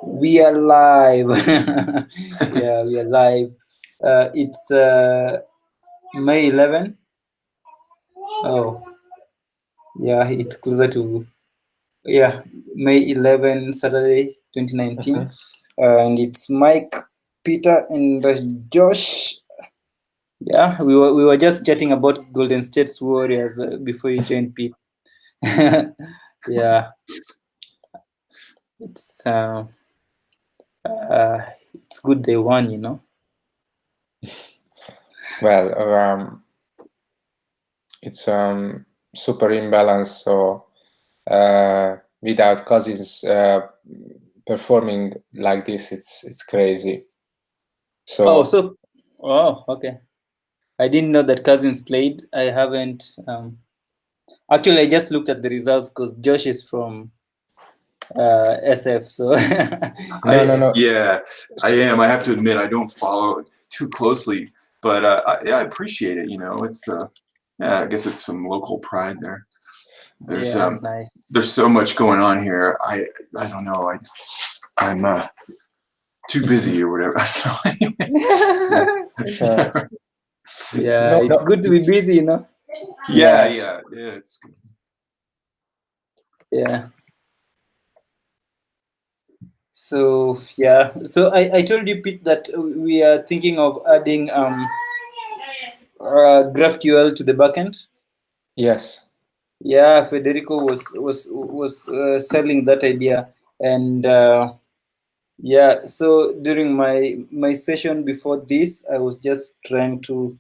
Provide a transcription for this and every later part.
We are live. Yeah, we are live. It's May 11. Oh, yeah, it's closer to, yeah, May 11, Saturday, 2019. And it's Mike, Peter, and Josh. Yeah, we were just chatting about Golden State's Warriors before you joined, Pete. Yeah, it's it's good they won, you know. Well, it's super imbalanced. So without Cousins performing like this, it's crazy. So Oh, okay. I didn't know that Cousins played. I haven't. Actually, I just looked at the results because Josh is from SF. So no. Yeah, I am. I have to admit, I don't follow too closely, but I appreciate it. You know, it's yeah, I guess it's some local pride there. There's yeah, nice. there's so much going on here. I don't know. I'm too busy or whatever. Yeah, it's good to be busy, you know. Yeah, it's good. Yeah. So yeah, so I told you, Pete, that we are thinking of adding GraphQL to the backend. yes. Yeah, Federico was selling that idea, and yeah. So during my session before this, I was just trying to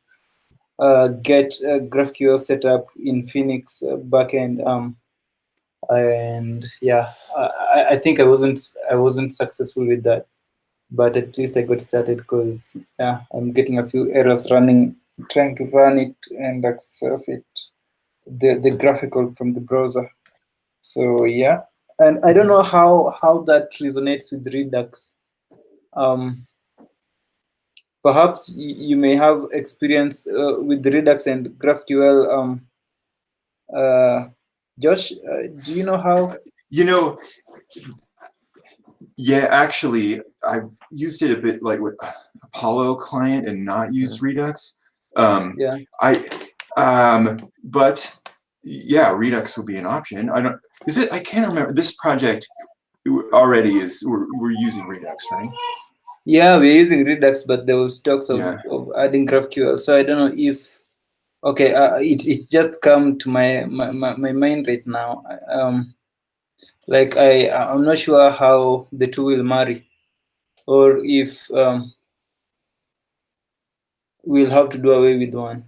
get GraphQL set up in Phoenix backend. And yeah, I think I wasn't successful with that, but at least I got started because yeah, I'm getting a few errors trying to run it and access it, the graphical from the browser. So yeah, and I don't know how that resonates with Redux. Um, Perhaps you may have experience with Redux and GraphQL. Josh, do you know how? You know, yeah, actually, I've used it a bit like with Apollo client and not used Redux. Yeah. But yeah, Redux would be an option. I can't remember this project already we're using Redux, right? Yeah, we're using Redux, but there was talks of Yeah. adding GraphQL. So I don't know if okay, it's just come to my mind right now. Like I'm not sure how the two will marry, or if we'll have to do away with one.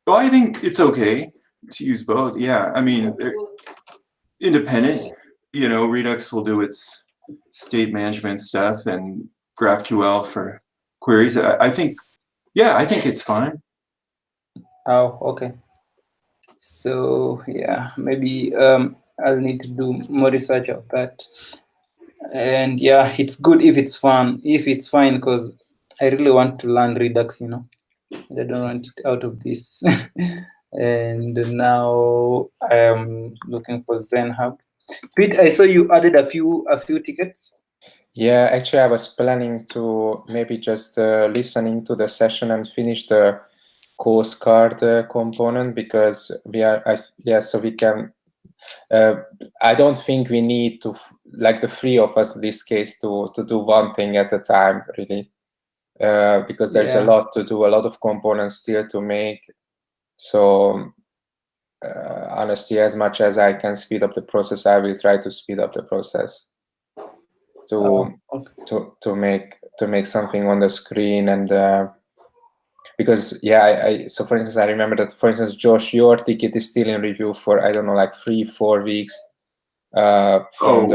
Well, I think it's okay to use both. Yeah, I mean, they're independent. You know, Redux will do its state management stuff and GraphQL for queries. I think, yeah, I think it's fine. Oh, okay. So yeah, maybe I'll need to do more research of that. And yeah, it's good if it's fun, if it's fine, because I really want to learn Redux. You know, I don't want it out of this. And now I am looking for ZenHub. Pete, I saw you added a few tickets. Yeah, actually, I was planning to maybe just listening to the session and finish the course card component because so we can. I don't think we need to like the three of us in this case to do one thing at a time, really, because there's a lot to do, a lot of components still to make. So honestly, as much as I can speed up the process, I will try to speed up the process to make something on the screen. And because so for instance, I remember that, for instance, Josh, your ticket is still in review for, I don't know, like 3-4 weeks from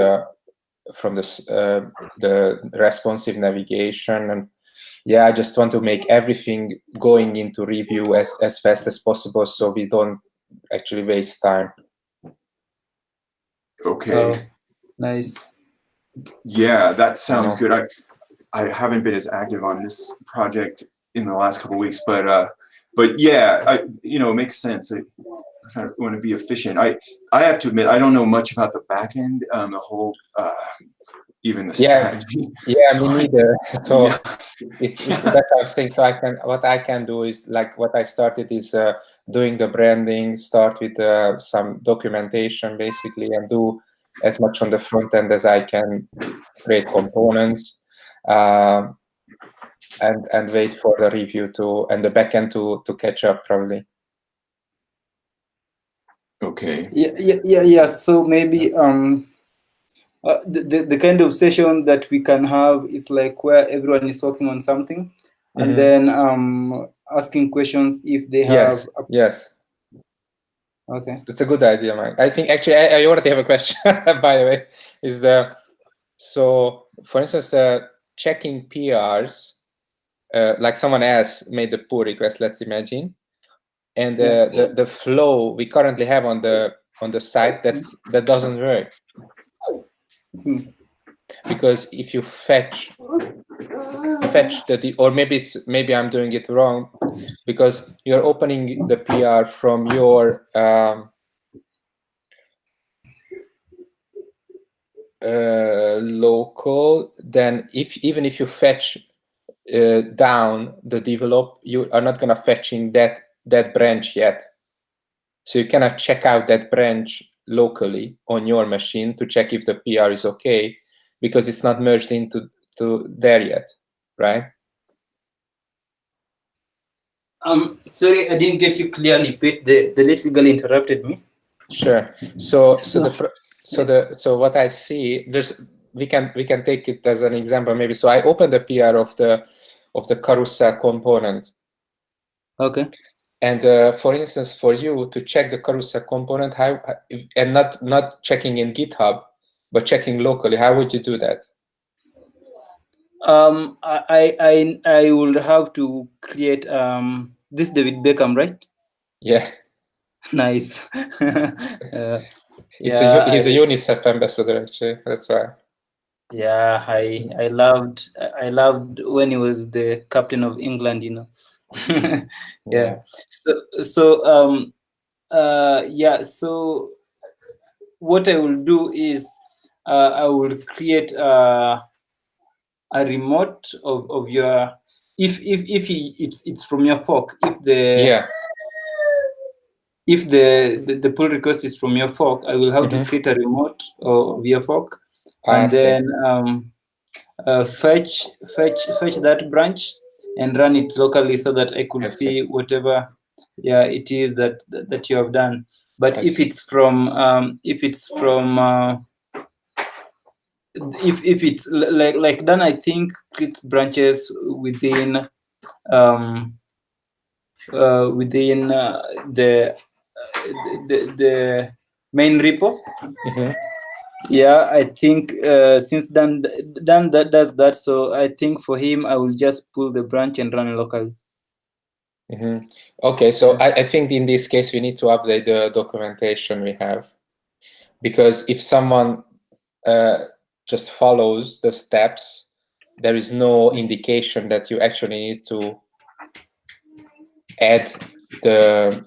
the responsive navigation. And yeah, I just want to make everything going into review as fast as possible so we don't actually waste time. Okay. Nice. Yeah, that sounds good. I haven't been as active on this project in the last couple of weeks, but yeah, it makes sense. want to be efficient. I have to admit, I don't know much about the back end, the whole, even the strategy. Yeah, So me neither. So yeah. it's that's what I was saying. So what I can do is like what I started is doing the branding, start with some documentation basically, and do as much on the front end as I can, create components, and wait for the review and the backend to catch up probably. Okay. Yeah. So maybe the kind of session that we can have is like where everyone is working on something, and then asking questions if they have. Yes. Okay. That's a good idea, Mike. I think actually I already have a question, by the way. So for instance, checking PRs, like someone else made the pull request, let's imagine, and the flow we currently have on the site that doesn't work. Because if you fetch or maybe I'm doing it wrong, because you're opening the PR from your local, then even if you fetch down the develop, you are not gonna fetching that branch yet. So you cannot check out that branch locally on your machine to check if the PR is okay, because it's not merged into there yet, right? Sorry, I didn't get you clearly, Pete. The little girl interrupted me. Sure. So what I see, we can take it as an example maybe. So I open the PR of the carousel component. Okay. And for instance, for you to check the carousel component, and not checking in GitHub, but checking locally, how would you do that? I will have to create this David Beckham, right? Yeah. Nice. He's a UNICEF ambassador, actually. That's why. Yeah, I loved when he was the captain of England, you know. Yeah. So what I will do is I will create a remote of your if it's from your fork. If the pull request is from your fork, I will have to create a remote of your fork, and then fetch that branch and run it locally so that I could see whatever it is that you have done. But if it's from if it's like then I think create branches within the main repo. Yeah, I think since Dan that does that, so I think for him I will just pull the branch and run locally. Okay, so I think in this case we need to update the documentation we have, because if someone just follows the steps, there is no indication that you actually need to add the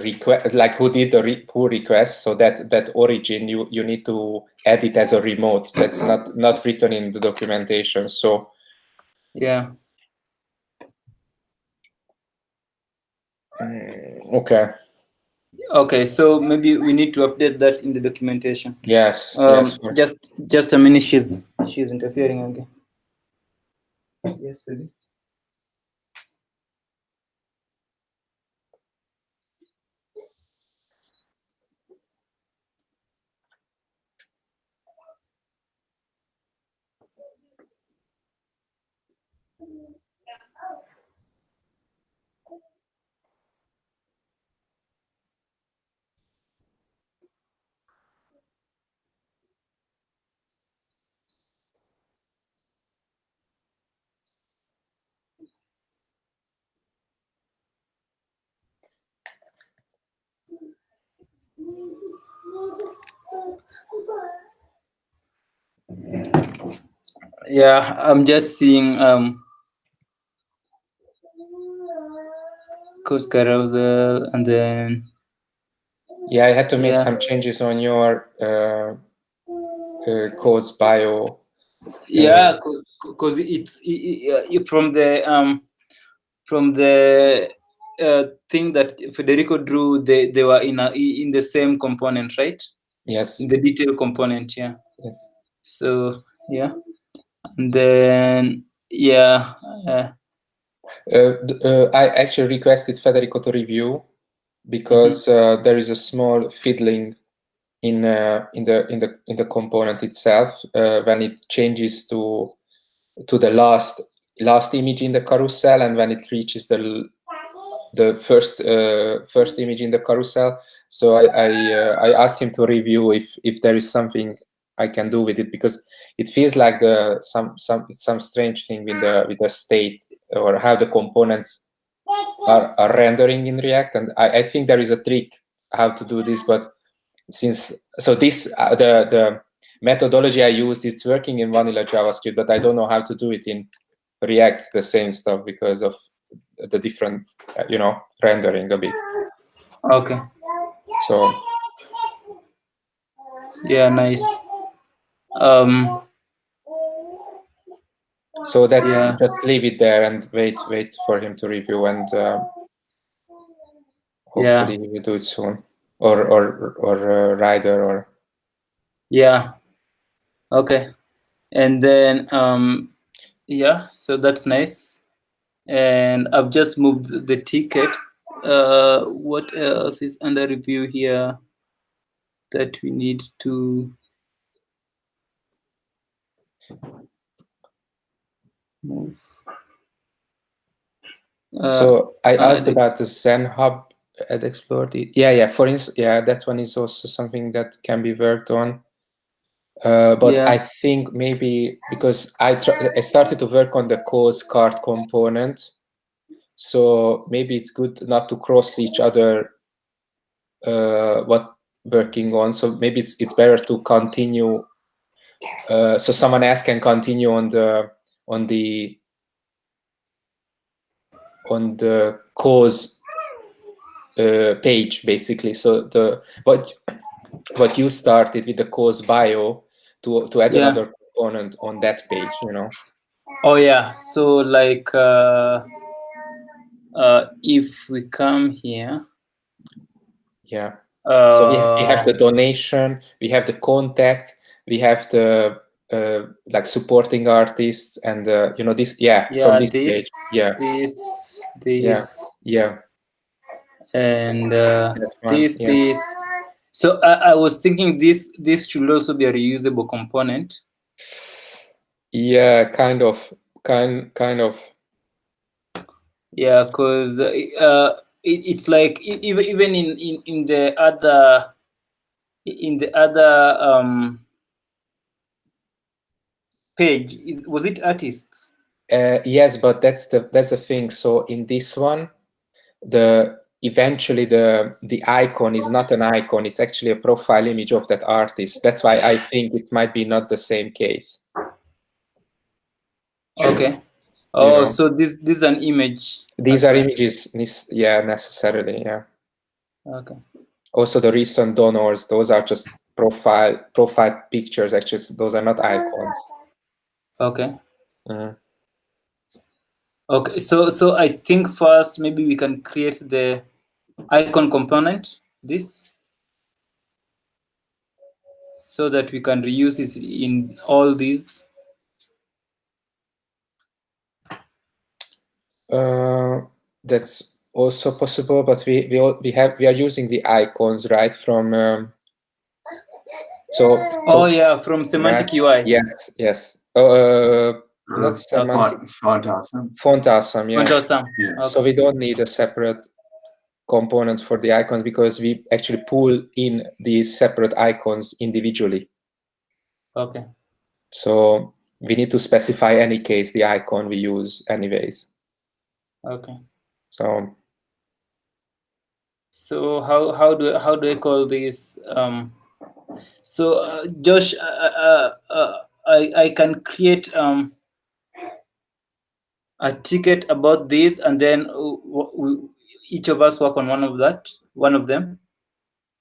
request, like who did the pull request, so that origin you need to add it as a remote. That's not written in the documentation. So yeah. Okay, so maybe we need to update that in the documentation. Yes. Just a minute, she's interfering again. Yes, baby. Yeah, I'm just seeing Coast carousel, and then Yeah, I had to make Yeah. some changes on your code's bio. Yeah, because it's from the thing that Federico drew. They were in the same component, right? Yes. In the detail component, yeah. Yes. So yeah, and then yeah. I actually requested Federico to review because there is a small fiddling in the component itself when it changes to the last image in the carousel, and when it reaches the first image in the carousel. So I asked him to review if there is something I can do with it, because it feels like some strange thing with the state or how the components are rendering in React. And I think there is a trick how to do this, but this the methodology I used is working in vanilla JavaScript, but I don't know how to do it in React, the same stuff, because of the different rendering a bit. Okay. So yeah, nice. So that's Yeah. just leave it there and wait for him to review, and hopefully he will do it soon, or Ryder or. Yeah. Okay. And then yeah, so that's nice. And I've just moved the ticket. What else is under review here that we need to move? So I asked Ed about the Zen Hub at Explore. Yeah. For instance, that one is also something that can be worked on. But Yeah. I think maybe because I started to work on the cause card component, so maybe it's good not to cross each other what working on. So maybe it's better to continue. So someone else can continue on the cause page, basically. So what you started with the cause bio to add another component on that page, Oh yeah, so like if we come here, so we have the donation, we have the contact, we have the like supporting artists, and this from this page, this and this. This. So I was thinking this should also be a reusable component. Yeah, kind of. Yeah, because it's like even in the other page, was it artists? Yes, but that's the thing. So in this one, eventually the icon is not an icon, it's actually a profile image of that artist. That's why I think it might be not the same case. Okay. Oh, so this is an image. These are images, necessarily, yeah. Okay. Also the recent donors, those are just profile pictures, actually. Those are not icons. Okay. Okay, so I think first maybe we can create the icon component, this, so that we can reuse this in all these. That's also possible, but we are using the icons, right, from from Semantic UI. Yes. Not Semantic. Font Awesome. Font Awesome, yeah. Font Awesome. Yeah. Okay. So we don't need a separate component for the icons, because we actually pull in these separate icons individually. Okay. So we need to specify any case the icon we use anyways. Okay. So how do I call this? So Josh, I can create a ticket about this, and then each of us work on one of them.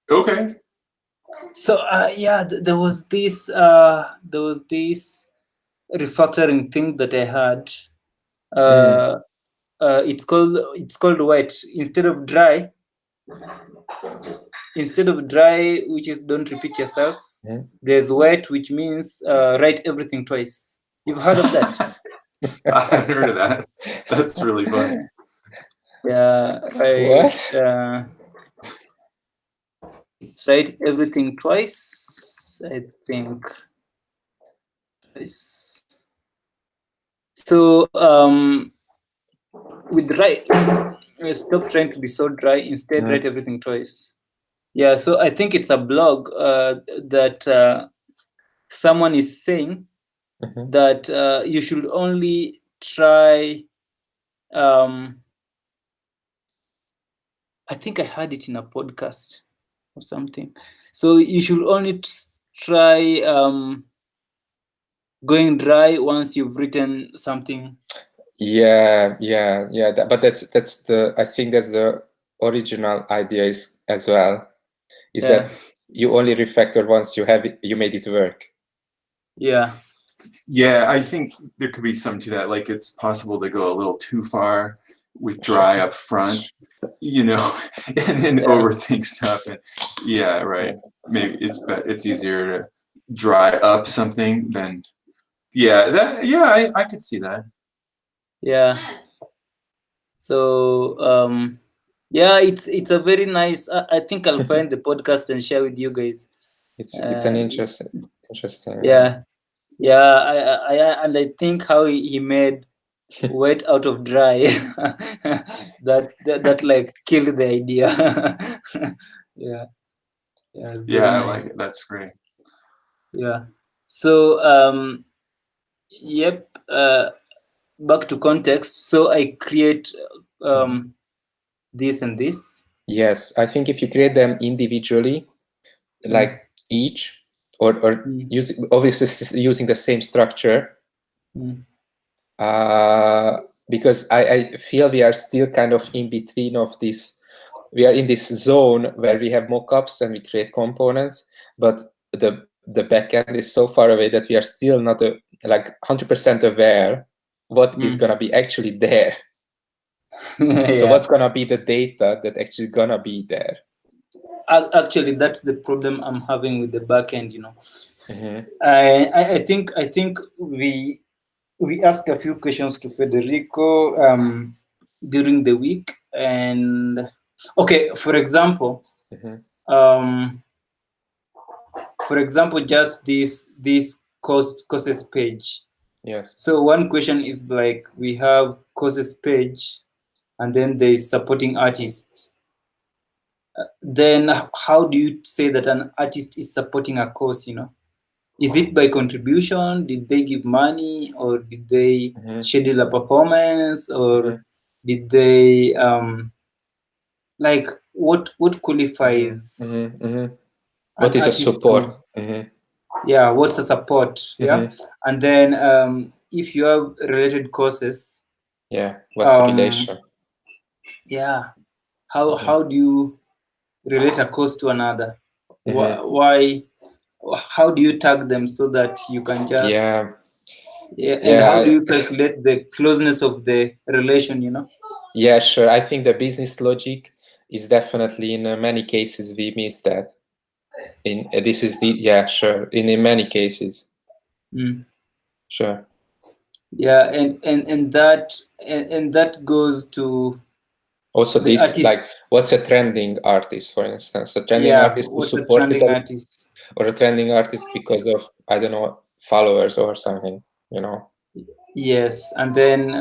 Okay. So yeah, there was this refactoring thing that I had. It's called wet instead of dry. Instead of dry, which is don't repeat yourself, there's wet, which means write everything twice. You've heard of that? I haven't heard of that. That's really funny. Yeah, right. It's write everything twice, I think. Twice. So with write, stop trying to be so dry. Instead, write everything twice. Yeah, so I think it's a blog that someone is saying that you should only try. I think I heard it in a podcast or something. So you should only try going dry once you've written something. Yeah. But that's the, I think that's the original idea as well. Is that you only refactor once you made it work. Yeah. Yeah, I think there could be some to that. Like it's possible to go a little too far with dry up front, and then overthink stuff. And yeah, right. Maybe it's easier to dry up something than I could see that. Yeah. So yeah, it's a very nice. I think I'll find the podcast and share with you guys. It's an interesting. Yeah. I think how he made wet out of dry that like killed the idea. Yeah, I like it. That's great. Yeah. So yep, back to context. So I create this and this. Yes, I think if you create them individually, like each or obviously using the same structure, because I feel we are still kind of in between of this. We are in this zone where we have mockups and we create components, but the backend is so far away that we are still not like 100% aware what is gonna be actually there. So what's gonna be the data that actually gonna be there? Actually, that's the problem I'm having with the backend. I think we asked a few questions to Federico during the week, and okay, for example, just this courses page. Yes. So one question is like we have courses page, and then there is supporting artists. Then how do you say that an artist is supporting a course? Is it by contribution? Did they give money, or did they schedule a performance, or did they like what qualifies? What is a support? Yeah, what's a support? Yeah, and then if you have related courses, what's the relation? Yeah, how do you relate a course to another? Why? How do you tag them so that you can just and how do you calculate the closeness of the relation? Yeah, sure. I think the business logic is definitely in many cases we miss that. In many cases. Sure. Yeah, and that goes to also this artist. Like what's a trending artist, for instance? A trending artist who supported or a trending artist because of, I don't know, followers or something, Yes, and then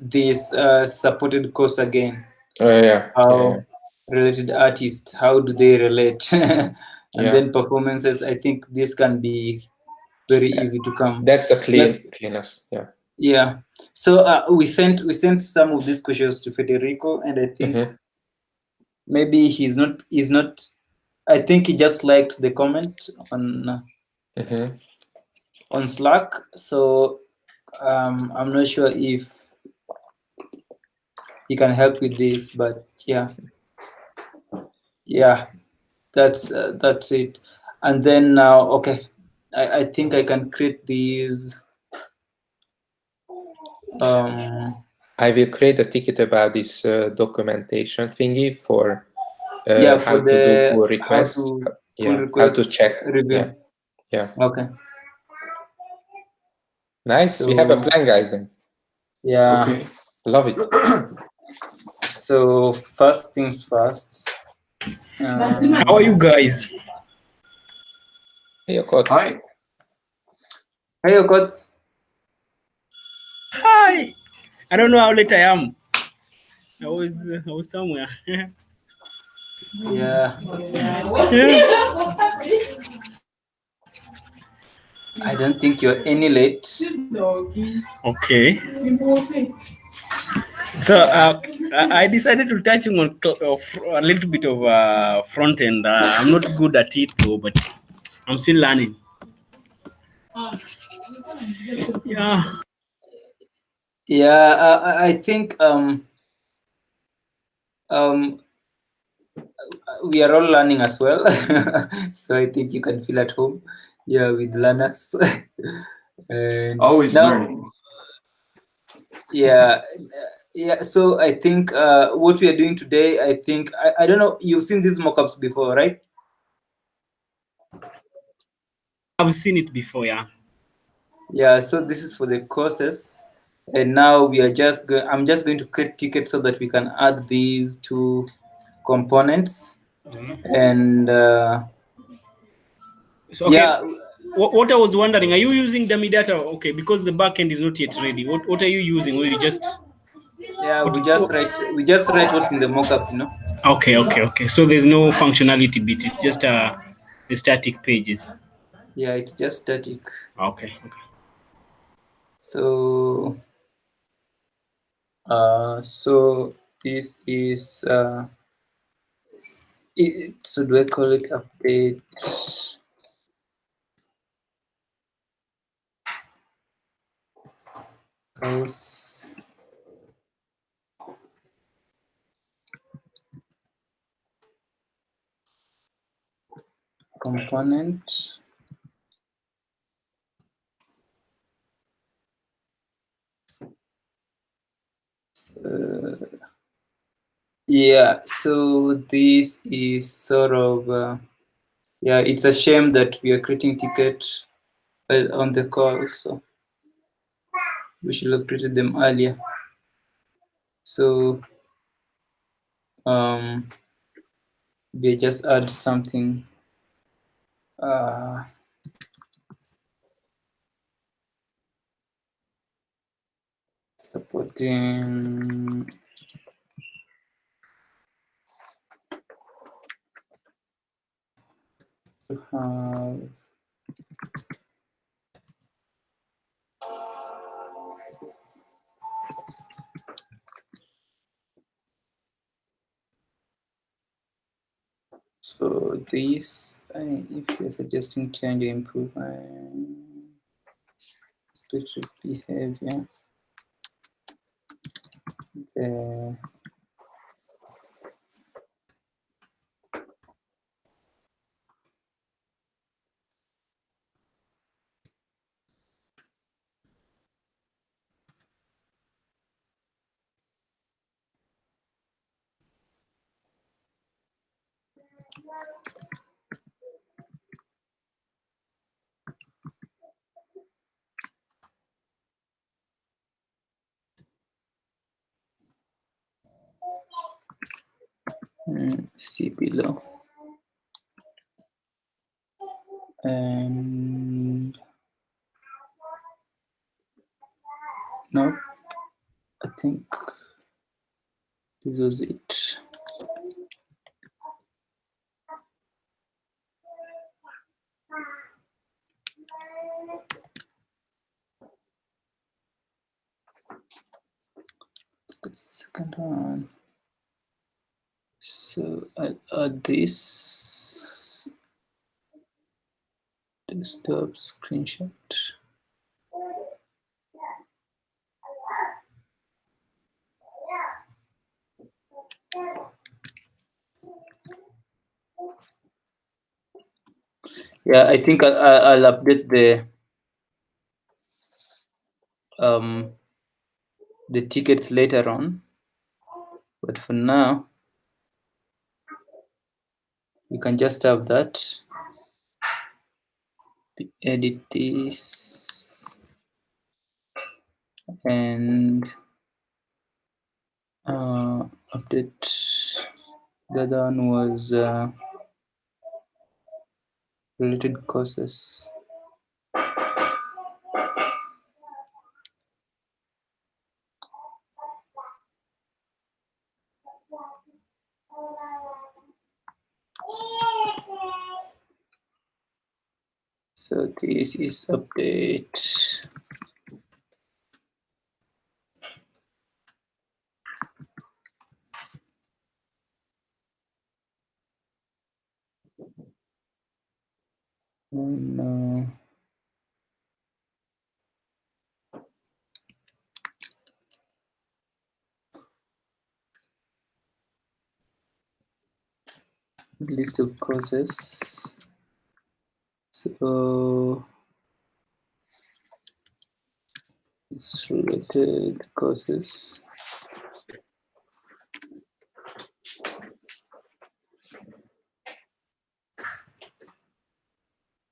this supported course again. Related artists, how do they relate? And then performances, I think this can be very easy to come. That's the cleanest. Yeah. So we sent some of these questions to Federico, and I think maybe he's not. I think he just liked the comment on Slack. So I'm not sure if he can help with this, but yeah. that's it. And then now, okay, I think I can create these. I will create a ticket about this documentation thingy for yeah, how for to do pull how requests. to pull Yeah, how to request check. review. Yeah. Okay. Nice. We have a So plan, guys. Then. yeah. Okay. Love it. So first things first. How are you guys? Hey, Okot. Hi. Hey, Okot. Hi. I don't know how late I am. I was somewhere. Yeah. I don't think you're any late. Okay. So I decided to touch on a little bit of front end. I'm not good at it though, but I'm still learning. Yeah. Yeah, I think we are all learning as well. So I think you can feel at home, yeah, with learners. And Always now, learning. yeah, yeah. So I think what we are doing today, I think I don't know. You've seen these mockups before, right? I've seen it before, yeah. Yeah. So this is for the courses, and now we are just going. I'm just going to create tickets so that we can add these two components, and So, okay. yeah. What I was wondering, are you using dummy data? Okay, because the backend is not yet ready. What are you using? Or you just Yeah, we just write what's in the mockup, you know. Okay. So there's no functionality bit. It's just the static pages. Yeah, it's just static. Okay. So so this is so do I call it update? Else component. Yeah, so this is sort of yeah, it's a shame that we are creating ticket on the call, so we should have created them earlier. So we just add something supporting to have so this if you're suggesting change or improvement specific behavior see below. And no, I think this was it. The second one. So I'll add this desktop screenshot. Yeah, I think I'll update the tickets later on, but for now you can just have that. Edit this and update. The other one was related courses. So this is update. And, list of courses. So it's related courses.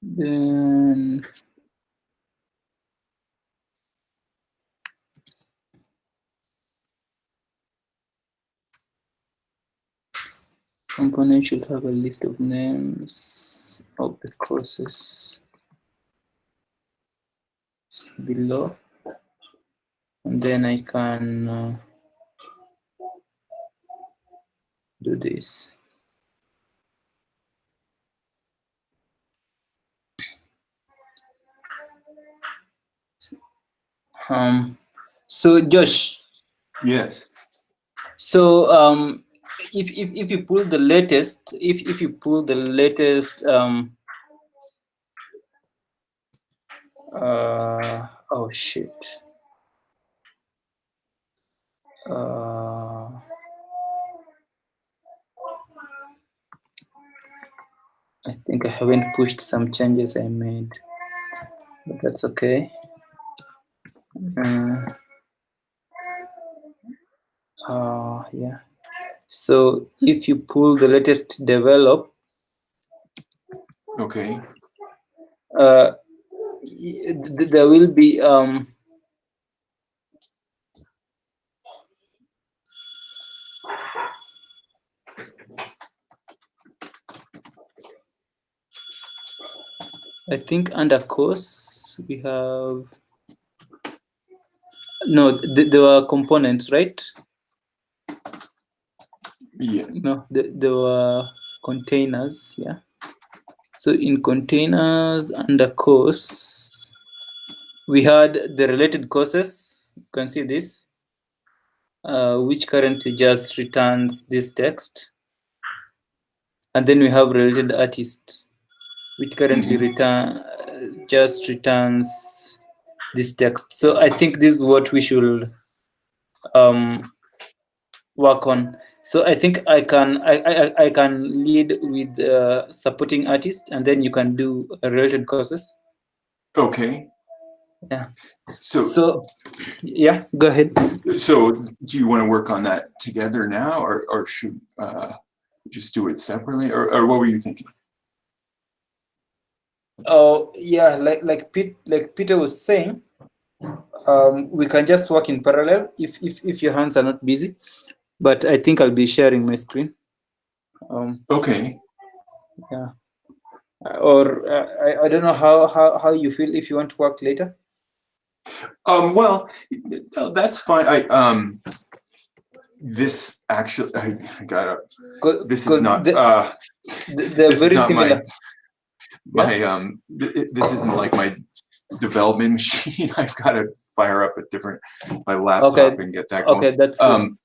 Then component should have a list of names of the courses below, and then I can do this. So Josh, Yes. so if you pull the latest, if you pull the latest oh shit, I think I haven't pushed some changes I made, but that's okay. Yeah. So if you pull the latest develop, Okay. there will be I think under course we have there were components, right? Yeah. No, there were containers, yeah. So in containers under course, we had the related courses. You can see this, which currently just returns this text. And then we have related artists, which currently just returns this text. So I think this is what we should work on. So I think I can lead with supporting artist, and then you can do related courses. Okay. Yeah. So yeah, go ahead. So do you want to work on that together now, or should just do it separately, or what were you thinking? Oh yeah, like Peter was saying, we can just work in parallel if your hands are not busy. But I think I'll be sharing my screen. Okay. Yeah. Or I don't know how you feel if you want to work later. Well, that's fine. This actually, I gotta. This is not. They're this very is not similar. This isn't like my development machine. I've got to fire up my laptop and get that going. Okay, that's good.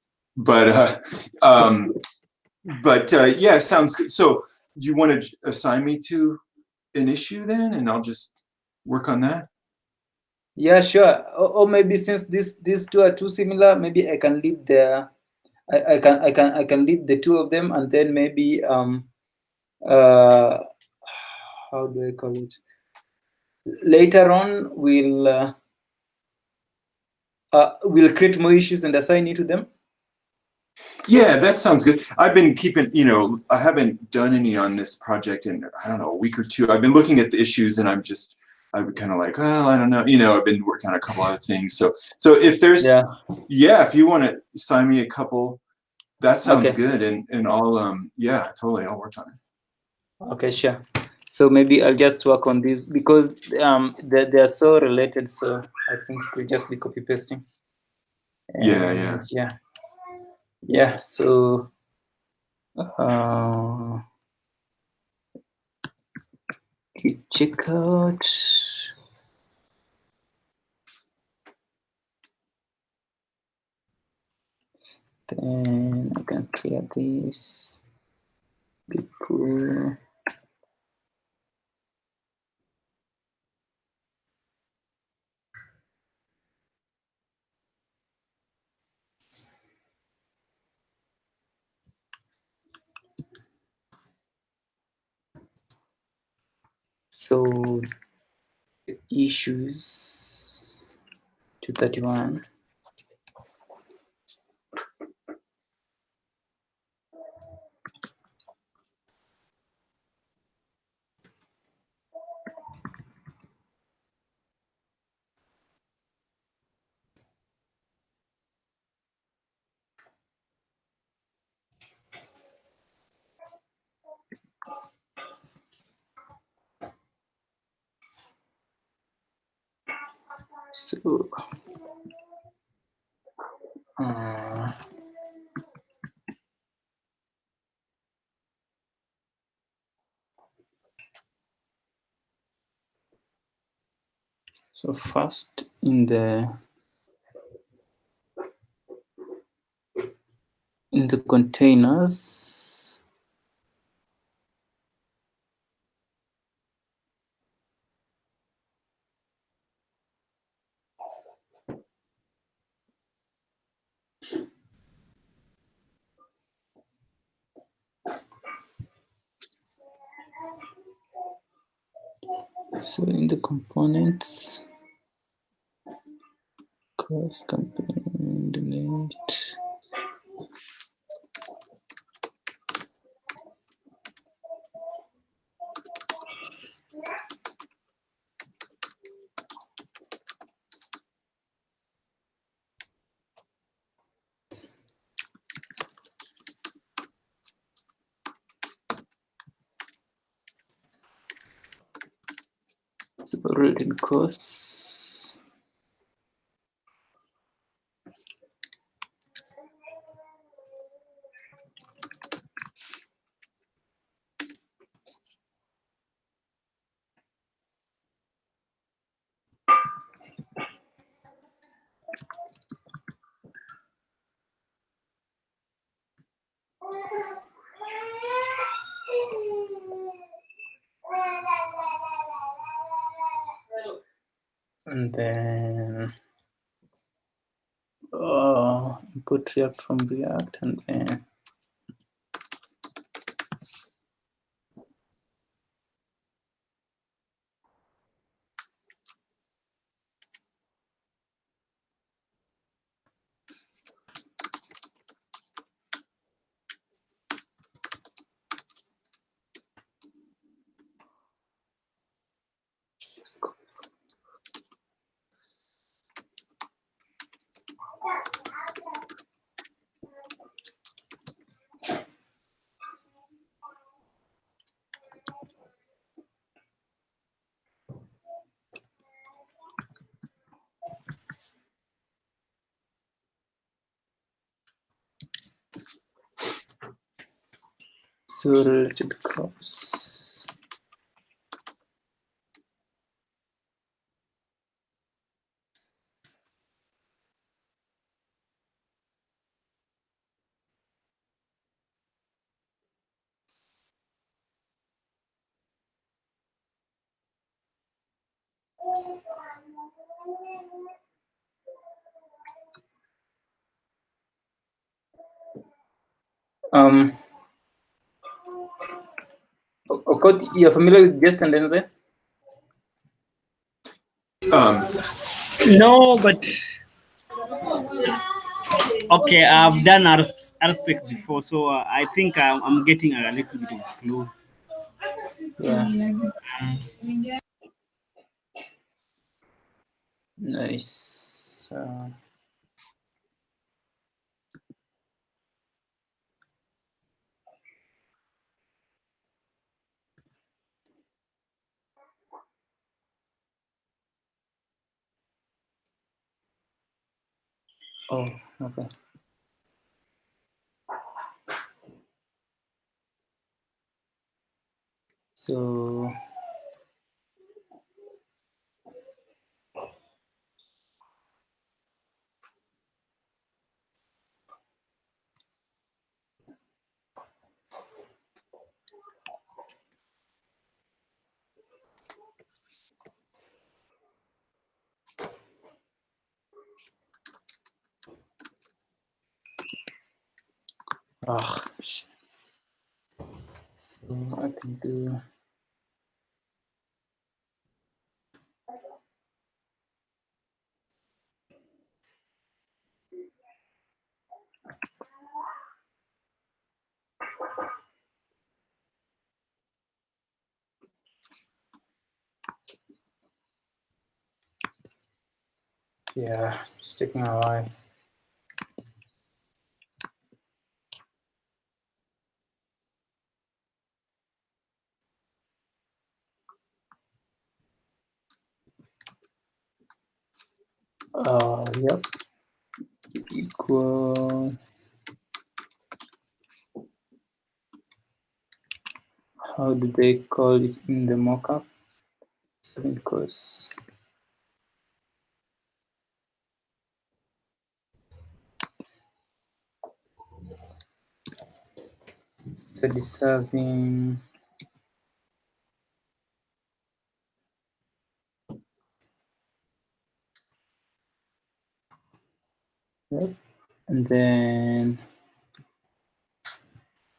But yeah, sounds good. So do you want to assign me to an issue then, and I'll just work on that? Yeah, sure. Or maybe since these two are too similar, maybe I can lead I can lead the two of them, and then maybe how do I call it? Later on, we'll create more issues and assign you to them. Yeah, that sounds good. I've been keeping, I haven't done any on this project in, I don't know, a week or two. I've been looking at the issues and I'm kind of like, well, I don't know. I've been working on a couple other things. So if there's, if you want to sign me a couple, that sounds good. And I'll, totally, I'll work on it. Okay, sure. So maybe I'll just work on these because they are so related. So I think it will just be copy pasting. Yeah. So check out. Then I can clear this. Be cool. So issues 231. So first in the containers, so in the components, cross campaign delete. So related costs. And then input React from React, and then let's go. So related costs. Okot, you're familiar with Jest and Denzel? No, but okay, I've done RSpec before, so I think I'm getting a little bit of clue. Yeah. Nice. Oh, okay. So shit. So I can do yeah, it's taking a while. Yep. Equal. How do they call it in the mockup? 7 course. So deserving. Yep. And then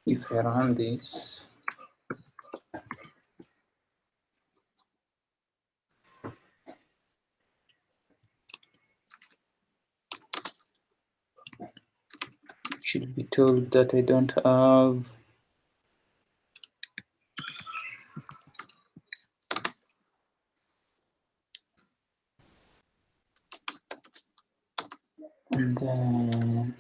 if I run this, should be told that I don't have and then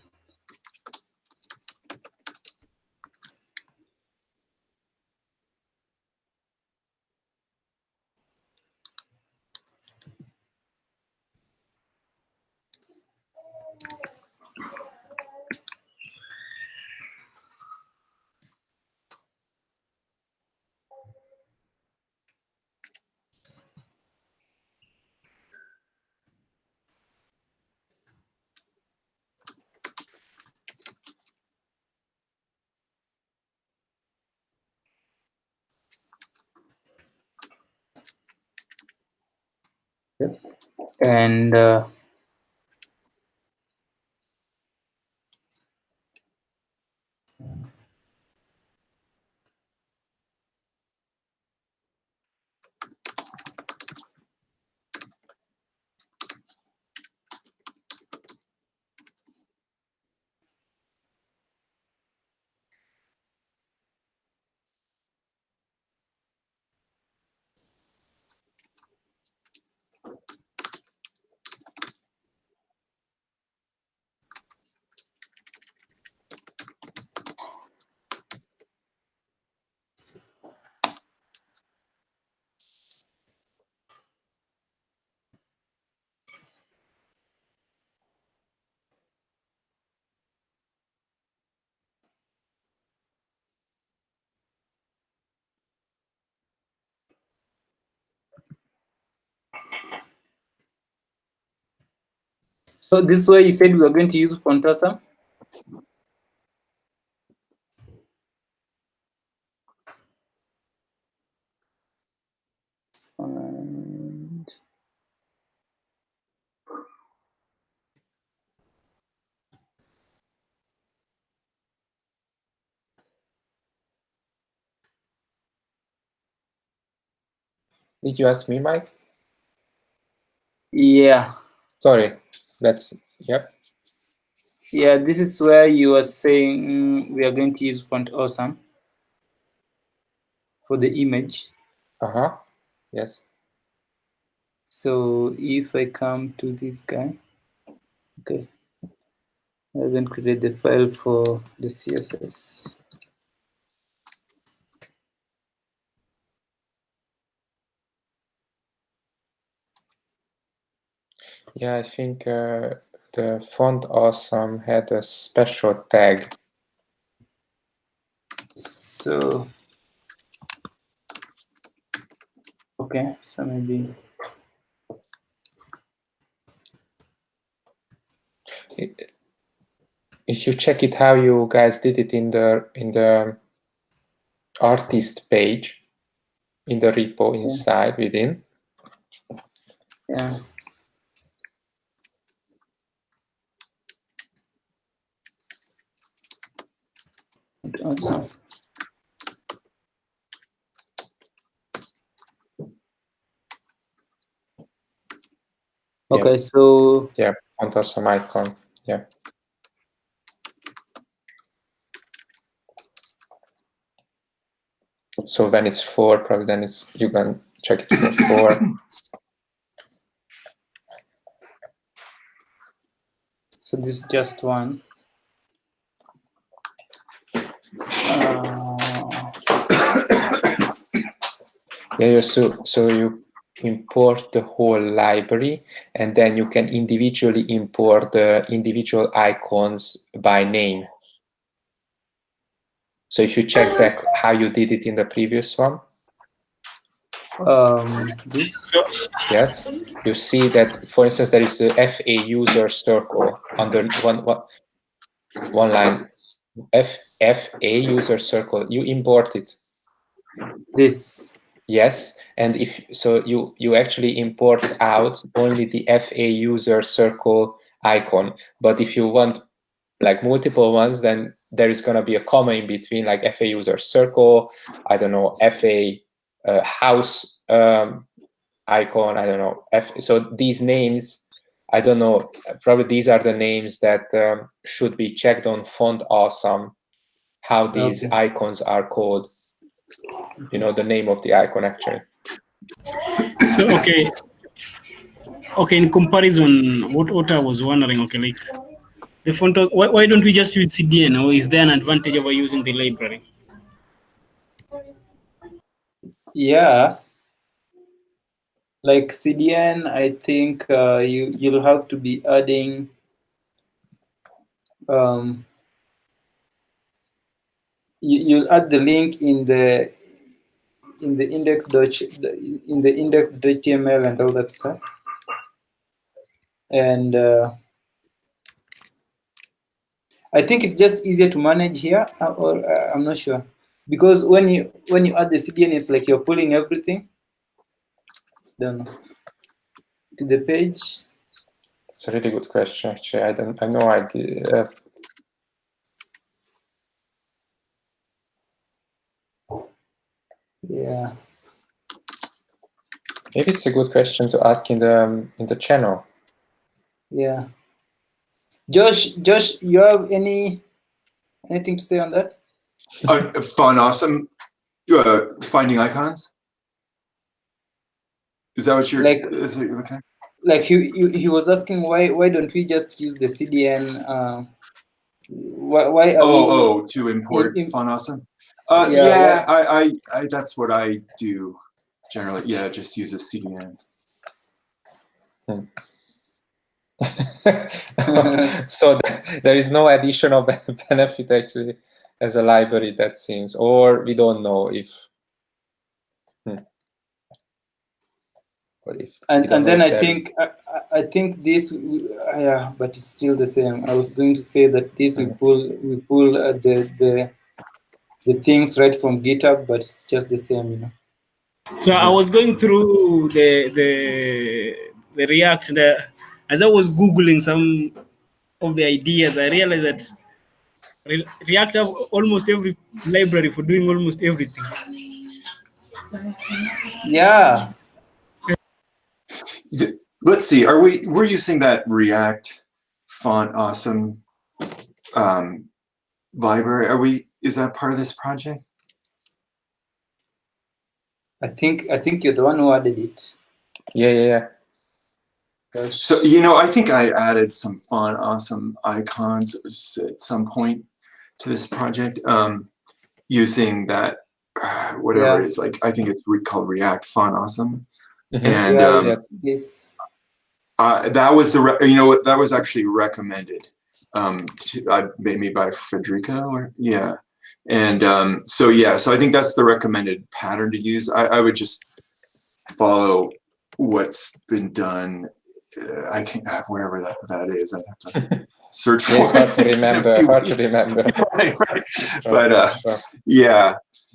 and so this is why you said we are going to use Fontasa. And Did you ask me, Mike? Yeah. Sorry, that's, yep. Yeah, this is where you are saying we are going to use Font Awesome for the image. Uh-huh, yes. So if I come to this guy, okay, I then create the file for the CSS. Yeah, I think the Font Awesome had a special tag. So, okay, so maybe If you check it how you guys did it in the artist page, in the repo inside within. yeah. Awesome. Okay, so Yeah, Font Awesome icon. Yeah. So when it's 4, probably then you can check it for 4. so this is just one. Yeah, so you import the whole library, and then you can individually import the individual icons by name. So if you check back how you did it in the previous one, This. yes, you see that, for instance, there is a FA user circle under one line. FA user circle. You import it. This. Yes, and if so, you actually import out only the FA user circle icon. But if you want like multiple ones, then there is going to be a comma in between, like FA user circle, I don't know, FA house icon, I don't know. So these names, I don't know, probably these are the names that should be checked on Font Awesome, how these icons are called. You know, the name of the icon actually. So okay, in comparison, what I was wondering, okay, like the font, why don't we just use CDN, or is there an advantage over using the library? Yeah, like CDN, I think you'll have to be adding you'll add the link in the index.html and all that stuff, and I think it's just easier to manage here, or I'm not sure, because when you add the CDN, it's like you're pulling everything. Don't know, to the page. It's a really good question. Actually, I have no idea. Yeah. Maybe it's a good question to ask in the channel. Yeah. Josh, you have anything to say on that? Font Awesome, finding icons. Is that what you're like? Is what you're looking at? Like he was asking why don't we just use the CDN? Why are we to import Font Awesome? yeah, I that's what I do generally. Yeah, just use a CDN. So there is no additional benefit actually as a library, that seems, or we don't know if. And then I think this, yeah, but it's still the same. I was going to say that this we pull the things right from GitHub, but it's just the same, you know. So I was going through the React, as I was googling some of the ideas, I realized that React have almost every library for doing almost everything. Yeah, let's see, we're using that React Font Awesome library. Is that part of this project? I think you're the one who added it. Yeah. So, I think I added some Font Awesome icons at some point to this project, using that, whatever it is, like, I think it's called React Font Awesome. And yes. that was that was actually recommended maybe by Federico, and so I think that's the recommended pattern to use. I would just follow what's been done. I can't wherever that is. I'd have to search for it. Hard to remember. right. But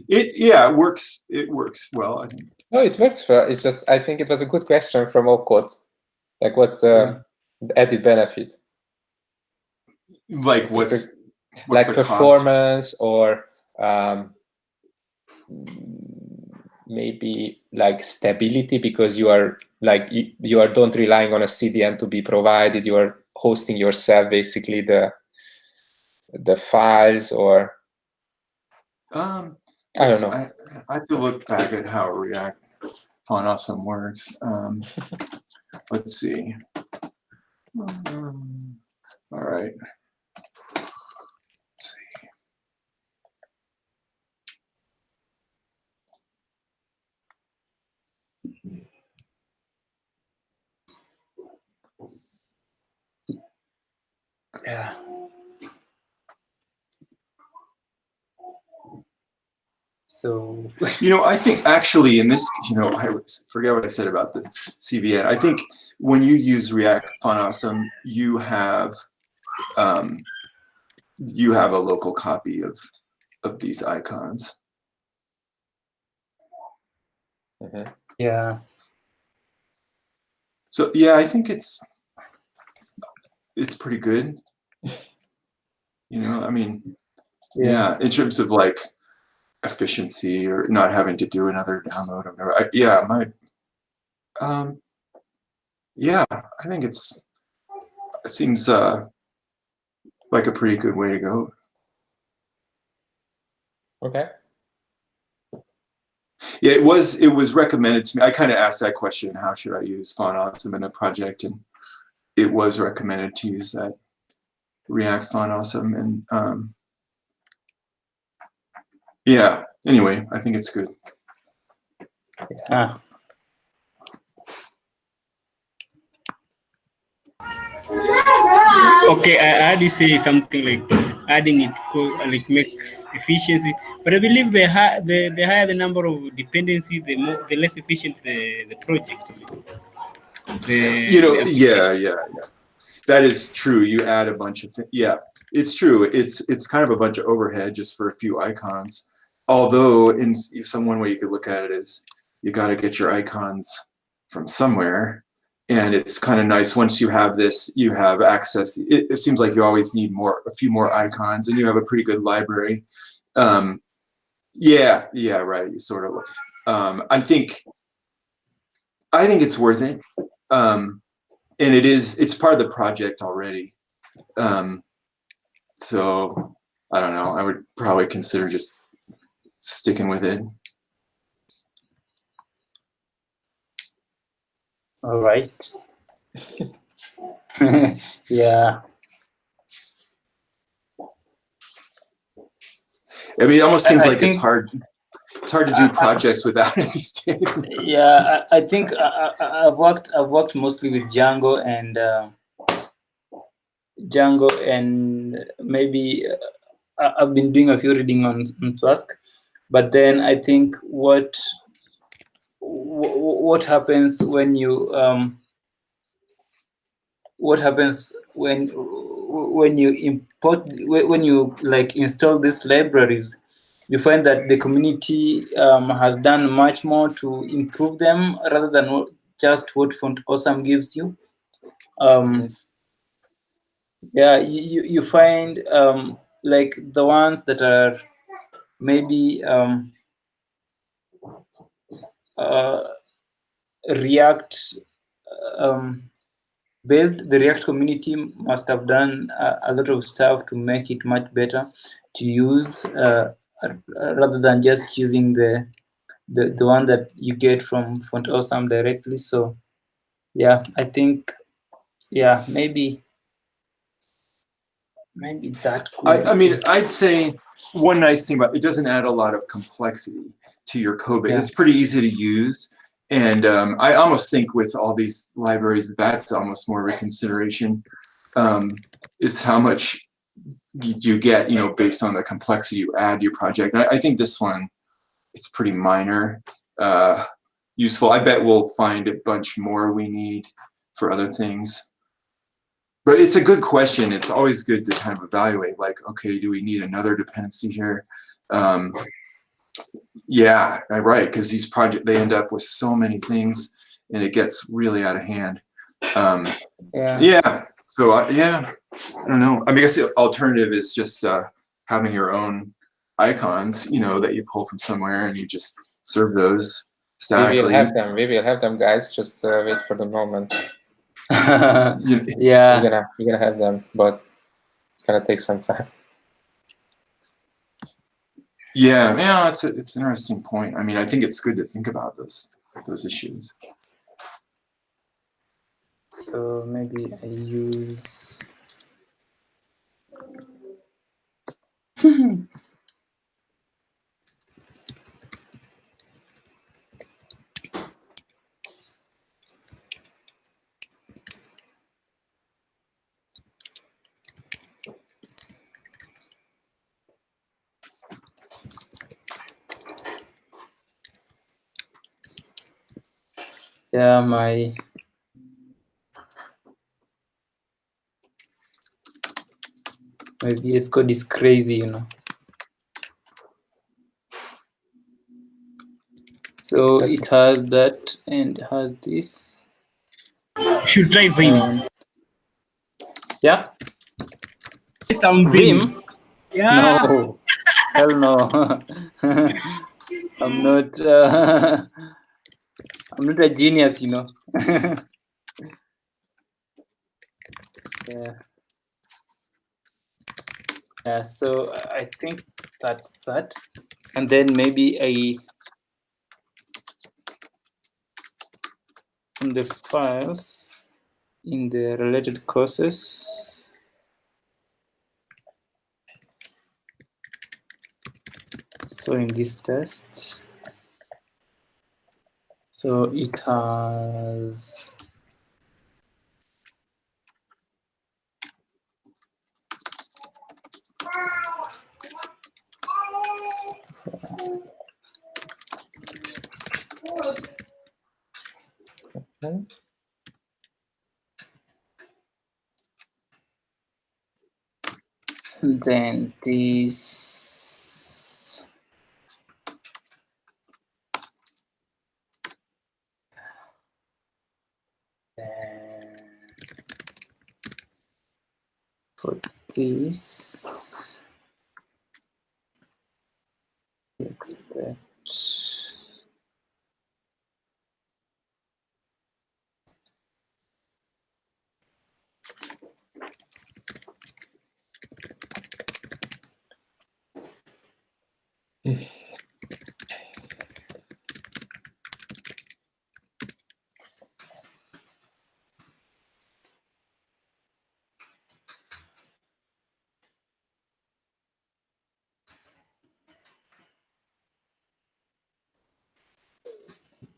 it works. It works well, I think. No, it works well. It's just, I think it was a good question from Okot. Like, what's the added benefit? Like, what's like the performance cost? Or maybe like stability, because you are like you are don't relying on a CDN to be provided. You are hosting yourself basically the files, or I don't know. I have to look back at how React Font Awesome works. Let's see. All right. Let's see. Yeah. So I think actually in this, I forget what I said about the CVN. I think when you use React Font Awesome, you have a local copy of these icons. Mm-hmm. Yeah. So yeah, I think it's pretty good. I mean, yeah, in terms of like efficiency or not having to do another download or whatever. I think it seems like a pretty good way to go. Okay. Yeah, it was recommended to me. I kind of asked that question, how should I use Font Awesome in a project, and it was recommended to use that React Font Awesome, and yeah, anyway, I think it's good. Yeah. Okay, I heard you say something like adding it makes efficiency, but I believe the higher the number of dependencies, the less efficient the project. Yeah. That is true. You add a bunch of things. Yeah, it's true. It's kind of a bunch of overhead just for a few icons. Although in one way you could look at it is you got to get your icons from somewhere, and it's kind of nice once you have this, you have access. It seems like you always need a few more icons, and you have a pretty good library. Yeah, right. You sort of. I think it's worth it. And it's part of the project already. So I don't know, I would probably consider just sticking with it. All right. Yeah. I mean, it almost seems like think, it's hard to do projects without it these days. Yeah, I think I've worked mostly with Django and maybe I've been doing a few reading on Flask, but then I think what happens when you when you like install these libraries, you find that the community has done much more to improve them rather than just what Font Awesome gives you. Yeah, you find like the ones that are maybe React based, the React community must have done a lot of stuff to make it much better to use, rather than just using the one that you get from Font Awesome directly. So yeah, I think, yeah, maybe that could I mean, I'd say one nice thing about it doesn't add a lot of complexity to your code base. Yeah. It's pretty easy to use. And I almost think with all these libraries, that's almost more of a consideration, is how much you get, you know, based on the complexity you add to your project. And I think this one, it's pretty minor, useful. I bet we'll find a bunch more we need for other things. But it's a good question. It's always good to kind of evaluate, like, okay, do we need another dependency here? Yeah, right, because these projects, they end up with so many things and it gets really out of hand. Yeah, so yeah, I don't know. I mean, I guess the alternative is just having your own icons, you know, that you pull from somewhere and you just serve those statically. We will have them, guys. Just wait for the moment. Yeah, You're gonna have them, but it's gonna take some time. Yeah, it's an interesting point. I mean, I think it's good to think about those issues. so maybe I use yeah, my VS Code is crazy, you know. So it has that and has this. Should try Vim. Yeah. Some Vim? Yeah. No, hell no. I'm not. I'm not a genius, you know. Yeah. Yeah. So I think that's that, and then maybe in the files in the related courses. So in this test, so it has then this. For this, expect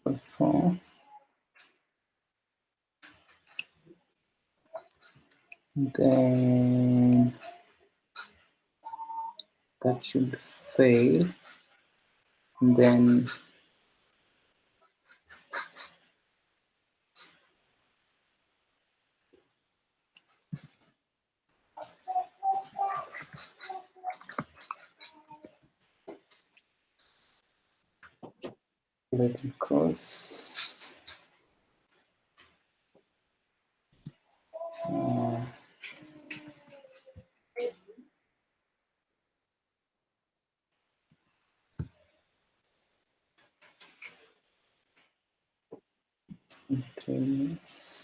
perform. Then that should fail. And then let it cross. Containers.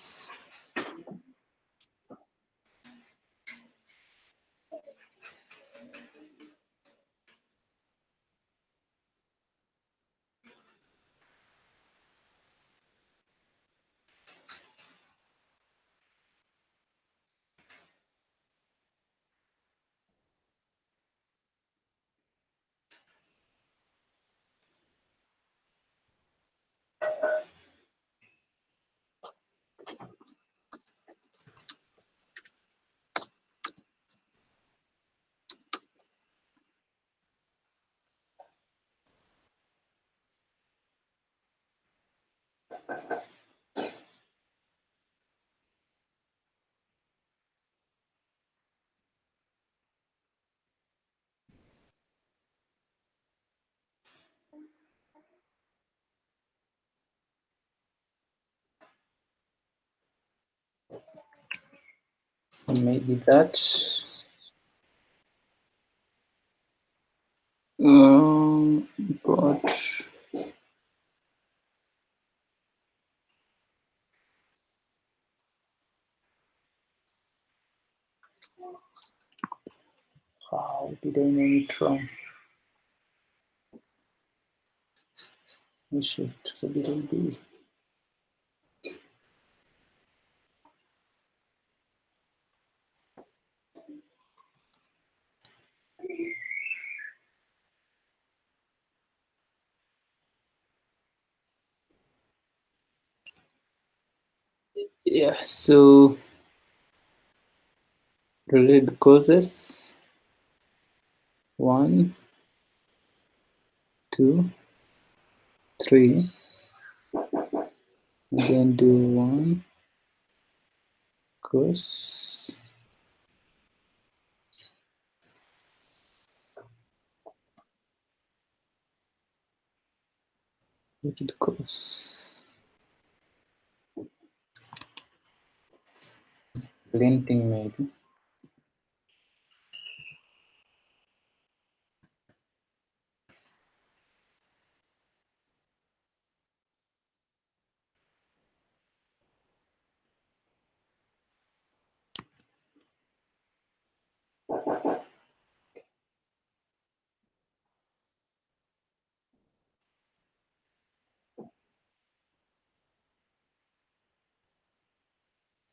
So maybe that. But how did I name it wrong? Oh shit, what did I do? Yeah, so related causes 1, 2, 3, then do 1 cause related cause linting maybe.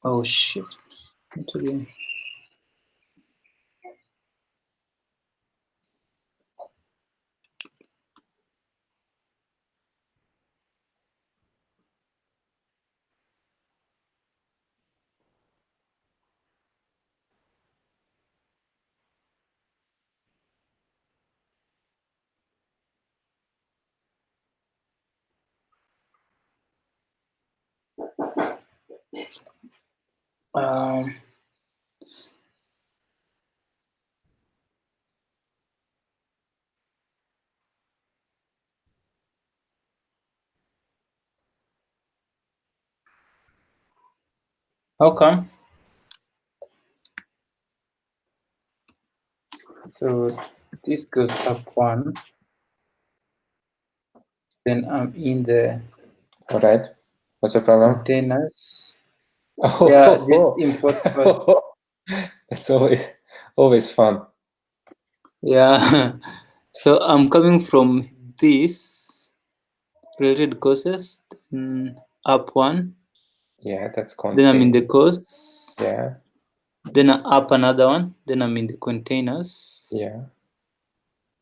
Oh shit, not again. Um, how come? So this goes up 1, then I'm in the All right. What's the problem? containers. Oh, Yeah, this import first. That's always fun. Yeah, so I'm coming from this related courses, then up 1, Yeah, that's then I'm in contained. the course, Yeah, then up another one, then I'm in the containers, yeah.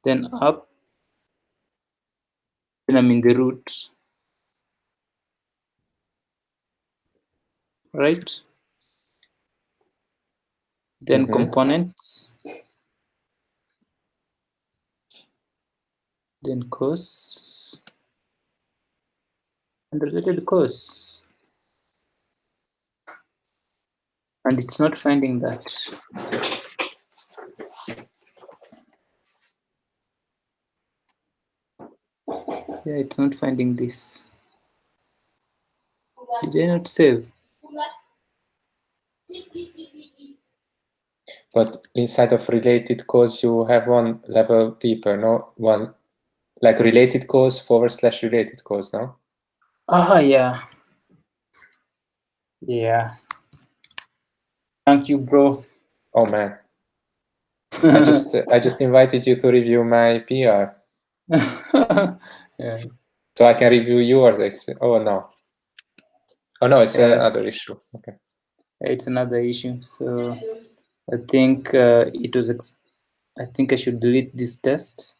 then up, then I'm in the root, right? Then Mhm. components, then course, and related course. And it's not finding that. Yeah, it's not finding this. Did I not save? But inside of related cause, you have one level deeper, no? One, like related cause / related cause, no? Yeah. Yeah. Thank you, bro. Oh man, I just invited you to review my PR, Yeah. so I can review yours. Actually. Oh no. Oh no, it's Yes. another issue. Okay. It's another issue. So I think it was. I think I should delete this test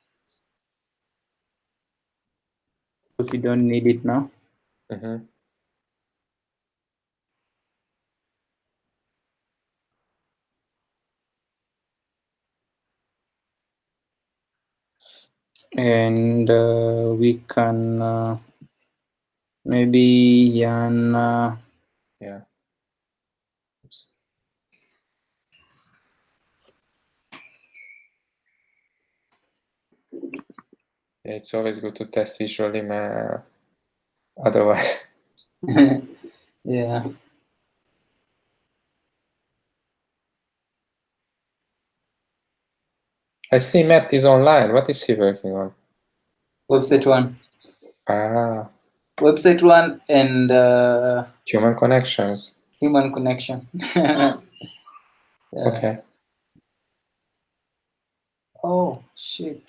if we don't need it now. Mhm. And we can maybe Yana. Yeah. Oops. Yeah, it's always good to test visually, man. Otherwise, Yeah. I see Matt is online. What is he working on? Website 1. Ah, Website 1 and human connections. human connection. Yeah. Okay. Oh shit.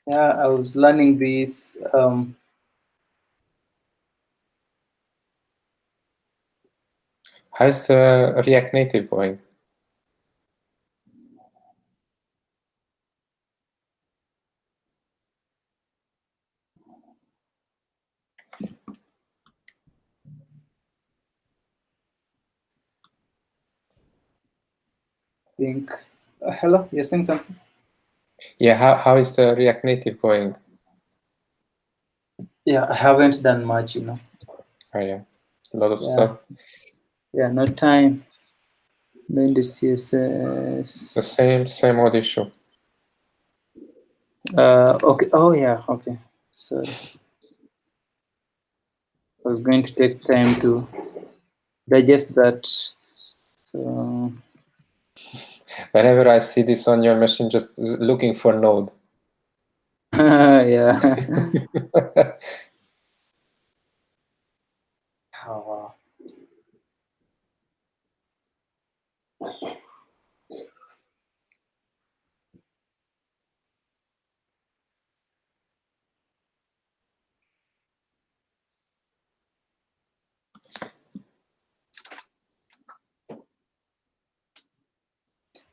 Yeah, I was learning this. How's the React Native going? Think. Hello, you're saying something? Yeah, how is the React Native going? Yeah, I haven't done much, you know. Oh yeah, a lot of Yeah. stuff. Yeah, no time. Main the CSS. The same old issue. Okay. Oh yeah. Okay. Sorry. I was going to take time to digest that. So Whenever I see this on your machine, just looking for Node. yeah. Oh, wow.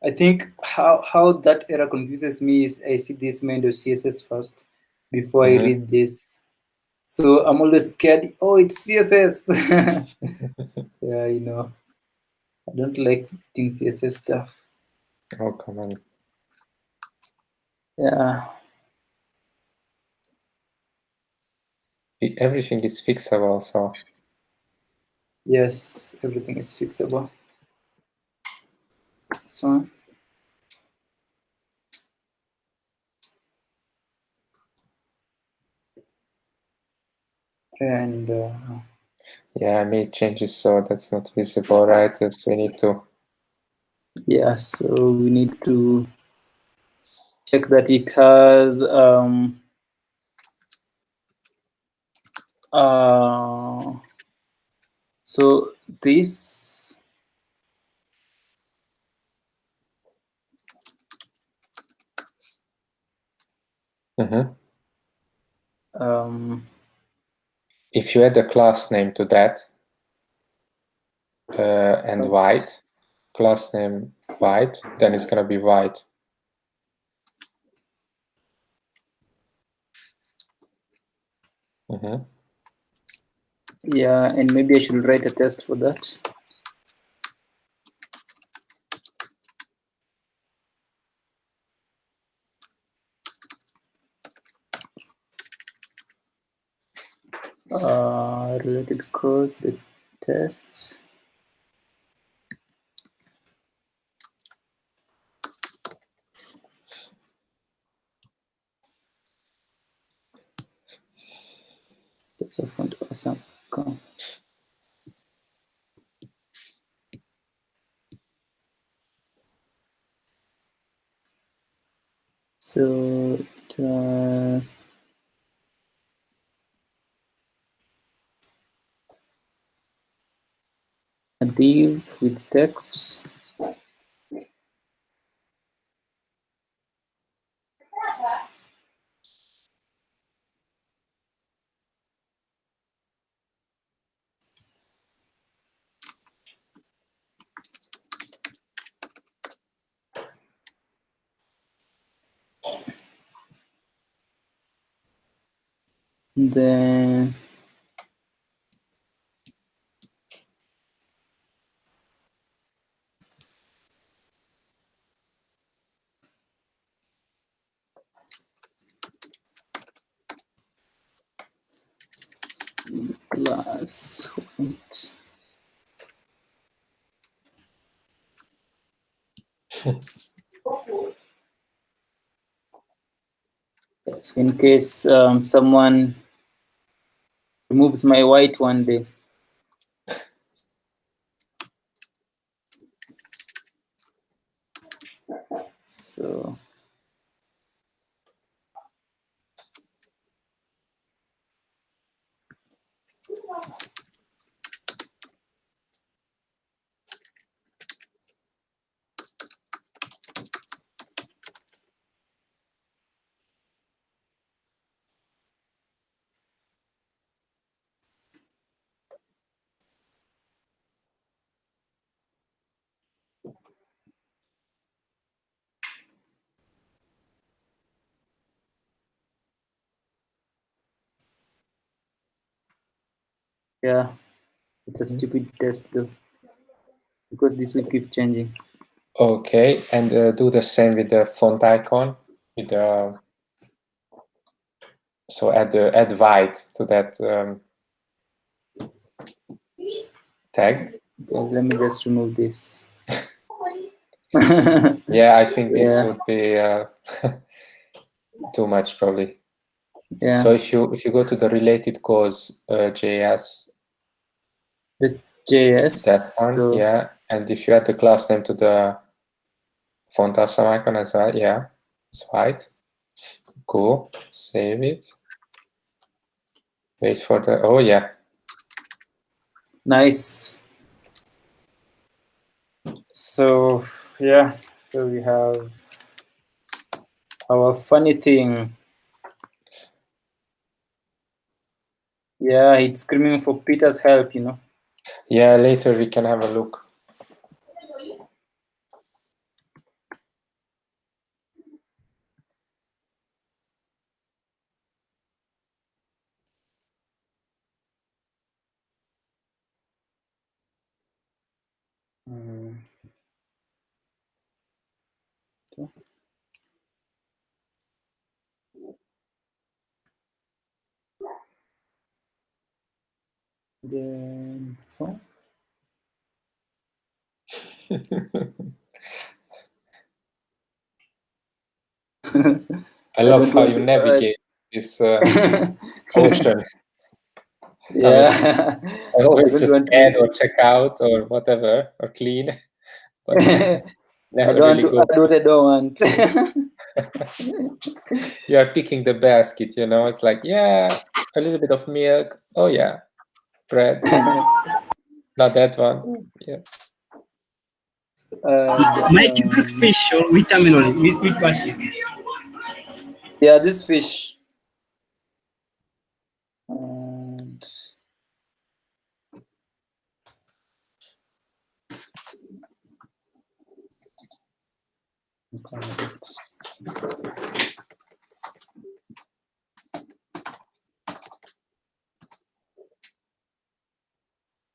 I think how that error confuses me is I see this main.css first before I read this. So I'm always scared. Oh, it's CSS. Yeah, you know. I don't like doing CSS stuff. Oh, come on. Yeah. Everything is fixable, so. Yes, everything is fixable. This one. And yeah, I made changes so that's not visible, right? So we need to. yeah, so we need to check that it has so this If you add a class name to that and white, class name white, then it's gonna be white. yeah, and maybe I should write a test for that. Related cause, the tests. That's a font awesome. Come. So a div with texts. Then class. Wait. Yes, in case someone removes my white one day. So Yeah, it's a stupid test though, because this will keep changing. Okay, and do the same with the font icon. With the so add white to that tag. Okay, let me just remove this. Yeah, I think this Yeah. would be too much probably. Yeah. So if you go to the related cause JS, The JS. that one, So, yeah, and if you add the class name to the font awesome icon as well, yeah, it's white. Cool. Save it. Wait for the. Oh yeah. nice. So yeah, so we have our funny thing. Yeah, it's screaming for Peter's help, you know. Yeah, later we can have a look. Okay. Then phone. I love how you navigate this ocean. Yeah. I always don't just want to- add or check out or whatever or clean, but I never don't really want to go. add what I don't want. You are picking the basket, you know. It's like, yeah, a little bit of milk. Oh yeah, bread. Not that one. Yeah. Mike, is this fish or which terminal? Which batch is this? Yeah, this fish.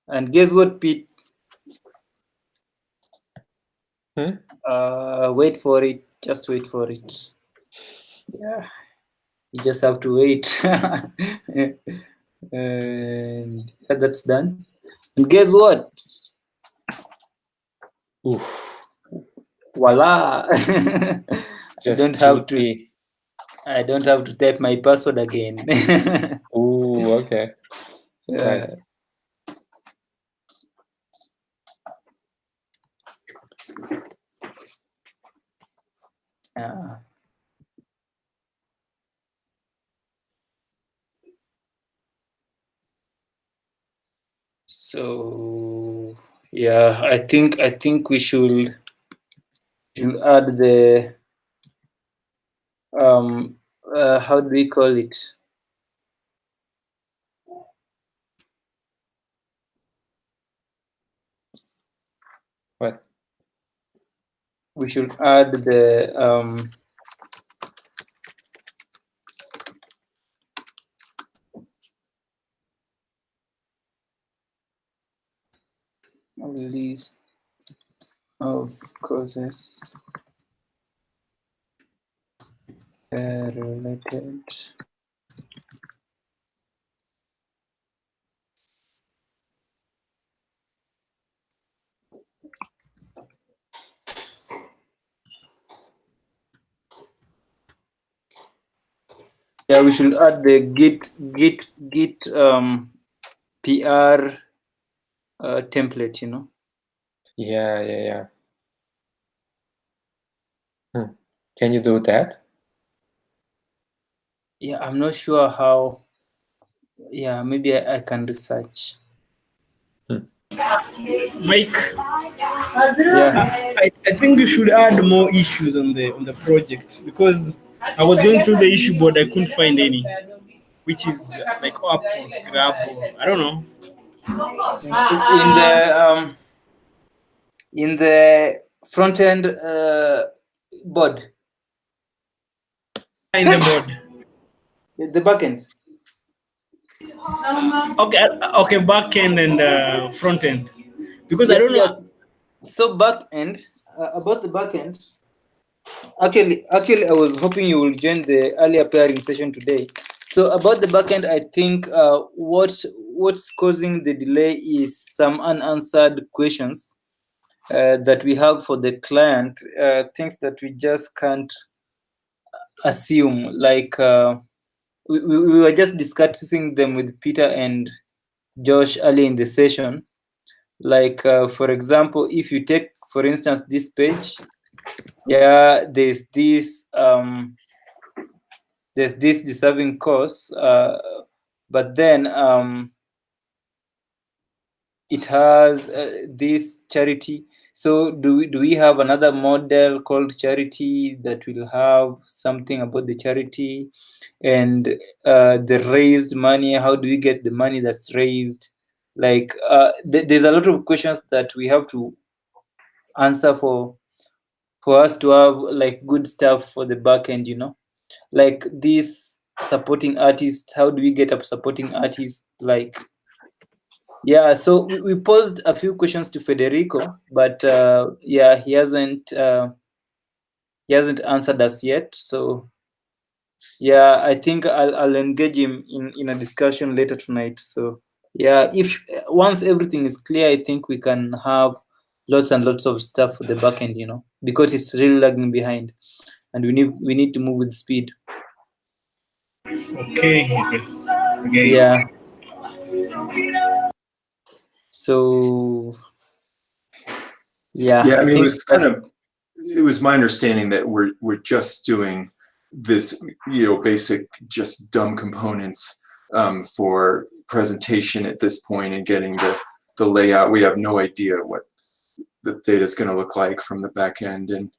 And guess what, Pete? Wait for it. Just wait for it. Yeah, you just have to wait. And yeah, that's done. And guess what? Oof. Voila! Just I don't have to. GP. I don't have to type my password again. Ooh, okay. Yeah. Nice. Yeah. So yeah, I think we should add the how do we call it? What? We should add the list of causes related. Yeah, we should add the git PR template, you know. Yeah. Can you do that? Yeah, I'm not sure how. Yeah, maybe I can research. Mike, Yeah. I think you should add more issues on the project, because I was going through the issue board, I couldn't find any, which is like up for grab or I don't know. In the front end board. In the board. The back end. Okay, back end and front end, because I don't know. Yes. So back end, about the back end. Actually, I was hoping you will join the earlier pairing session today. So about the backend, I think what's causing the delay is some unanswered questions that we have for the client, things that we just can't assume. Like we were just discussing them with Peter and Josh early in the session. Like for example, if you take, for instance, this page, yeah, there's this deserving cause, but then it has this charity. So do we have another model called charity that will have something about the charity and the raised money? How do we get the money that's raised? Like there's a lot of questions that we have to answer for us to have like good stuff for the back end, like these supporting artists. How do we get up supporting artists? Like, yeah, so we posed a few questions to Federico, but yeah, he hasn't answered us yet. So yeah, I think I'll engage him in a discussion later tonight. So yeah, if once everything is clear, I think we can have lots and lots of stuff for the back end, because it's really lagging behind, and we need to move with speed. Okay. Yeah. So yeah, I mean, think it was my understanding that we're just doing this, basic, just dumb components for presentation at this point and getting the layout. We have no idea what the data is going to look like from the back end, and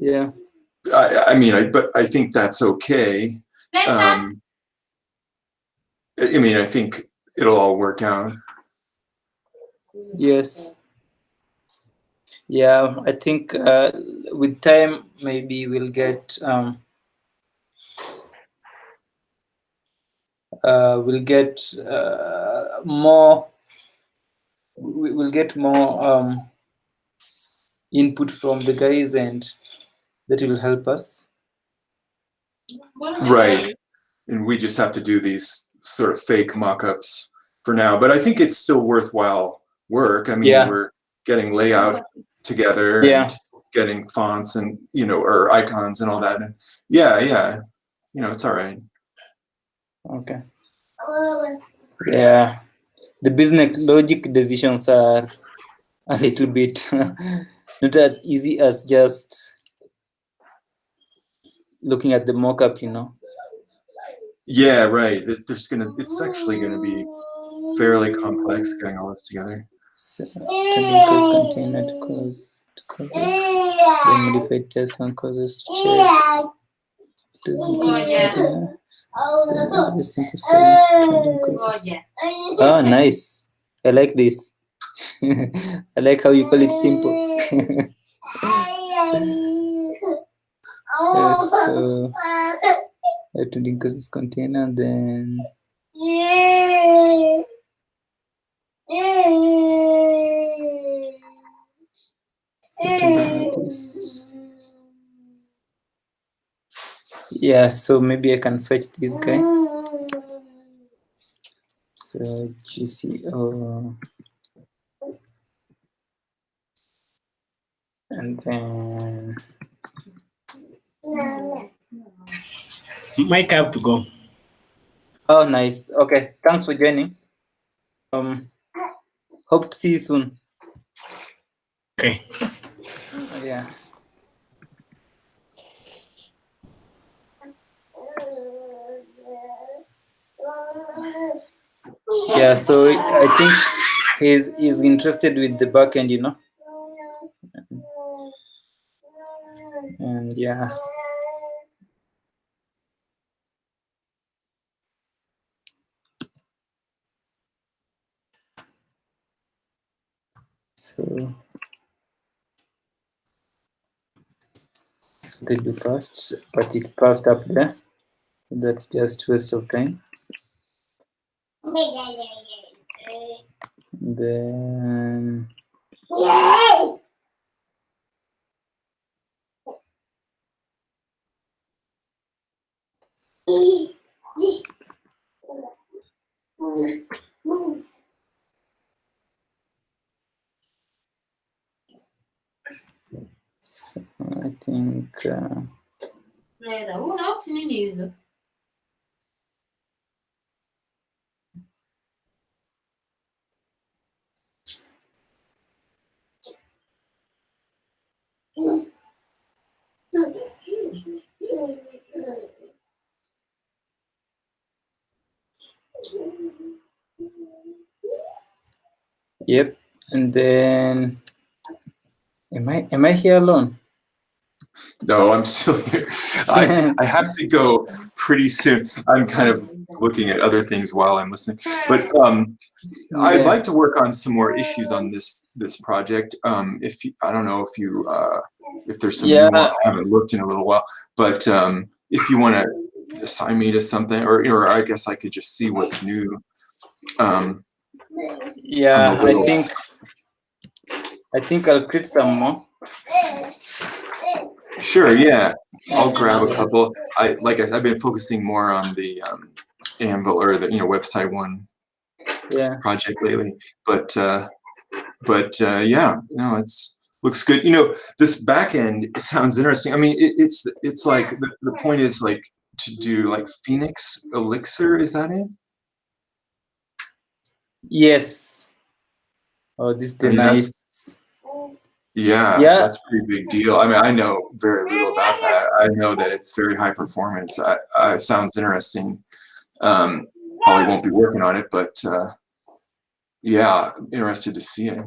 yeah. But I think that's okay. I think it'll all work out. Yes. Yeah, I think with time maybe we'll get more. We'll get more input from the guys, and that will help us. Right. And we just have to do these sort of fake mock-ups for now, but I think it's still worthwhile work. I mean, Yeah. we're getting layout together Yeah. and getting fonts and, or icons and all that. And yeah, it's all right. Okay. Yeah. The business logic decisions are a little bit not as easy as just looking at the mock-up, Yeah, right. It's actually gonna be fairly complex getting all this together. So, container to causes, then modified tests on causes to check. Container. Then simple styling, causes. Oh, nice. I like this. I like how you call it simple. So, to link causes container, then yeah, so maybe I can fetch this guy. So GCO, and then Mike, I have to go. oh, nice. Okay, thanks for joining. Hope to see you soon. Okay. Yeah. Yeah, so I think he's interested with the back end, and yeah. So they do fast, but it passed up there. That's just waste of time. Then I think yep. And then am I here alone? No, I'm still here. I have to go pretty soon. I'm kind of looking at other things while I'm listening. But I'd like to work on some more issues on this project. If you, I don't know if you if there's some new one I haven't looked in a little while, but if you want to assign me to something, or I guess I could just see what's new. Yeah, I think I'll create some more. Sure, yeah. I'll grab a couple. Like I said, I've been focusing more on the Anvil or the website one project lately. But yeah, no, looks good. This back end sounds interesting. I mean, it's like the point is like to do like Phoenix Elixir. Is that it? Yes. Oh, this is nice. Yeah, that's a pretty big deal. I mean, I know very little about that. I know that it's very high performance. It sounds interesting. Probably won't be working on it, but yeah, interested to see it.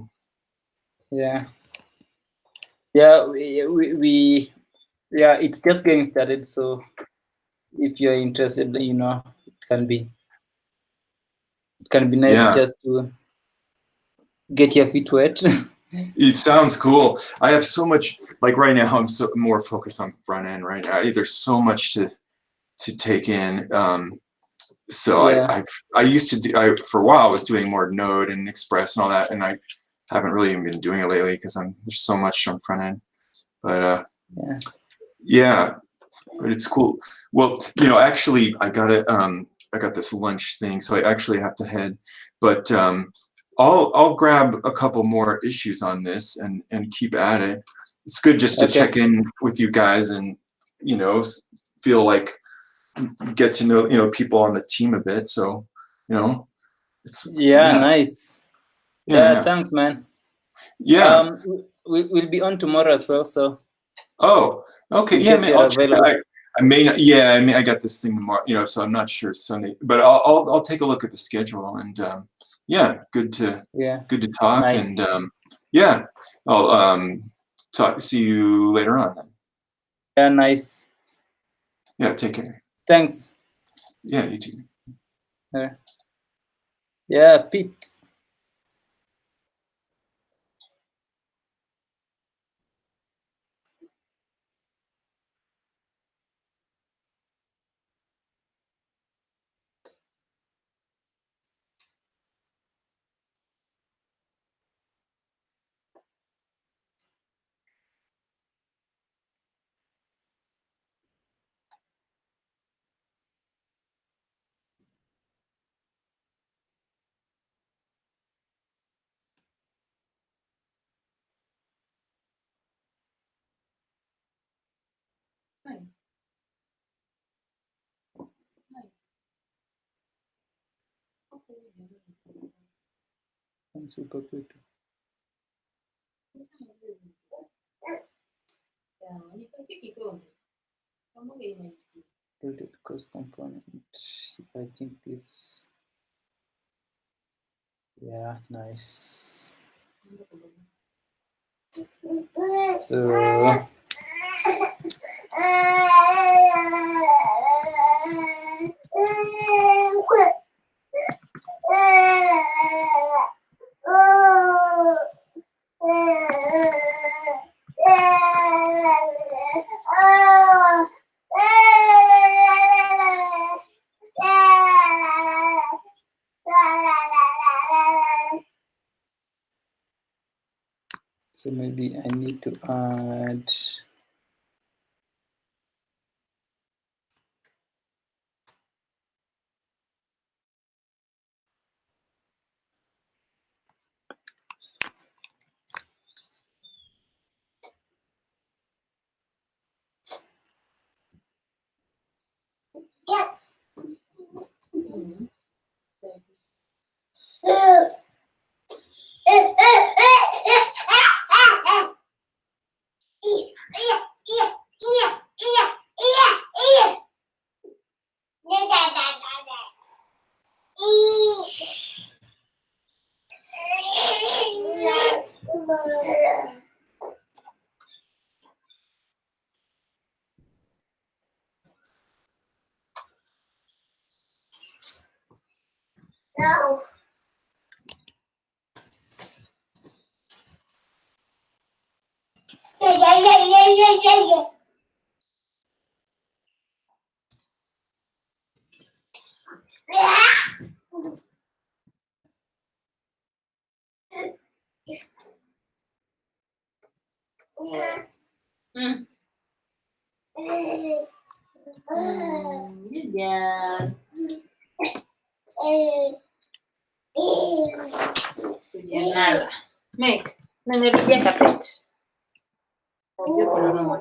Yeah, we it's just getting started. So if you're interested, it can be nice just to get your feet wet. It sounds cool. I have so much, like right now, I'm so more focused on front end right now. There's so much to take in. So I used to do, for a while, I was doing more Node and Express and all that, and I haven't really even been doing it lately because there's so much on front end. But yeah, but it's cool. Well, actually, I got this lunch thing, so I actually have to head. But I'll grab a couple more issues on this and keep at it. It's good just to check in with you guys and feel like get to know people on the team a bit. So it's nice. Yeah, thanks, man. Yeah. We'll be on tomorrow as well. So. Oh, okay. Yeah, man. I'll check it. I may not. Yeah, I mean, I got this thing tomorrow. So I'm not sure Sunday, but I'll take a look at the schedule and yeah, good to talk. Nice. And yeah, I'll see you later on then. Yeah, nice. Yeah, take care. Thanks. Yeah, you too. Yeah, Pete. Cost component. I think this. Yeah, nice. So. So maybe I need to add. No. Jangan. Jangan. Meg, nimerudia carpet. Unajua kununua.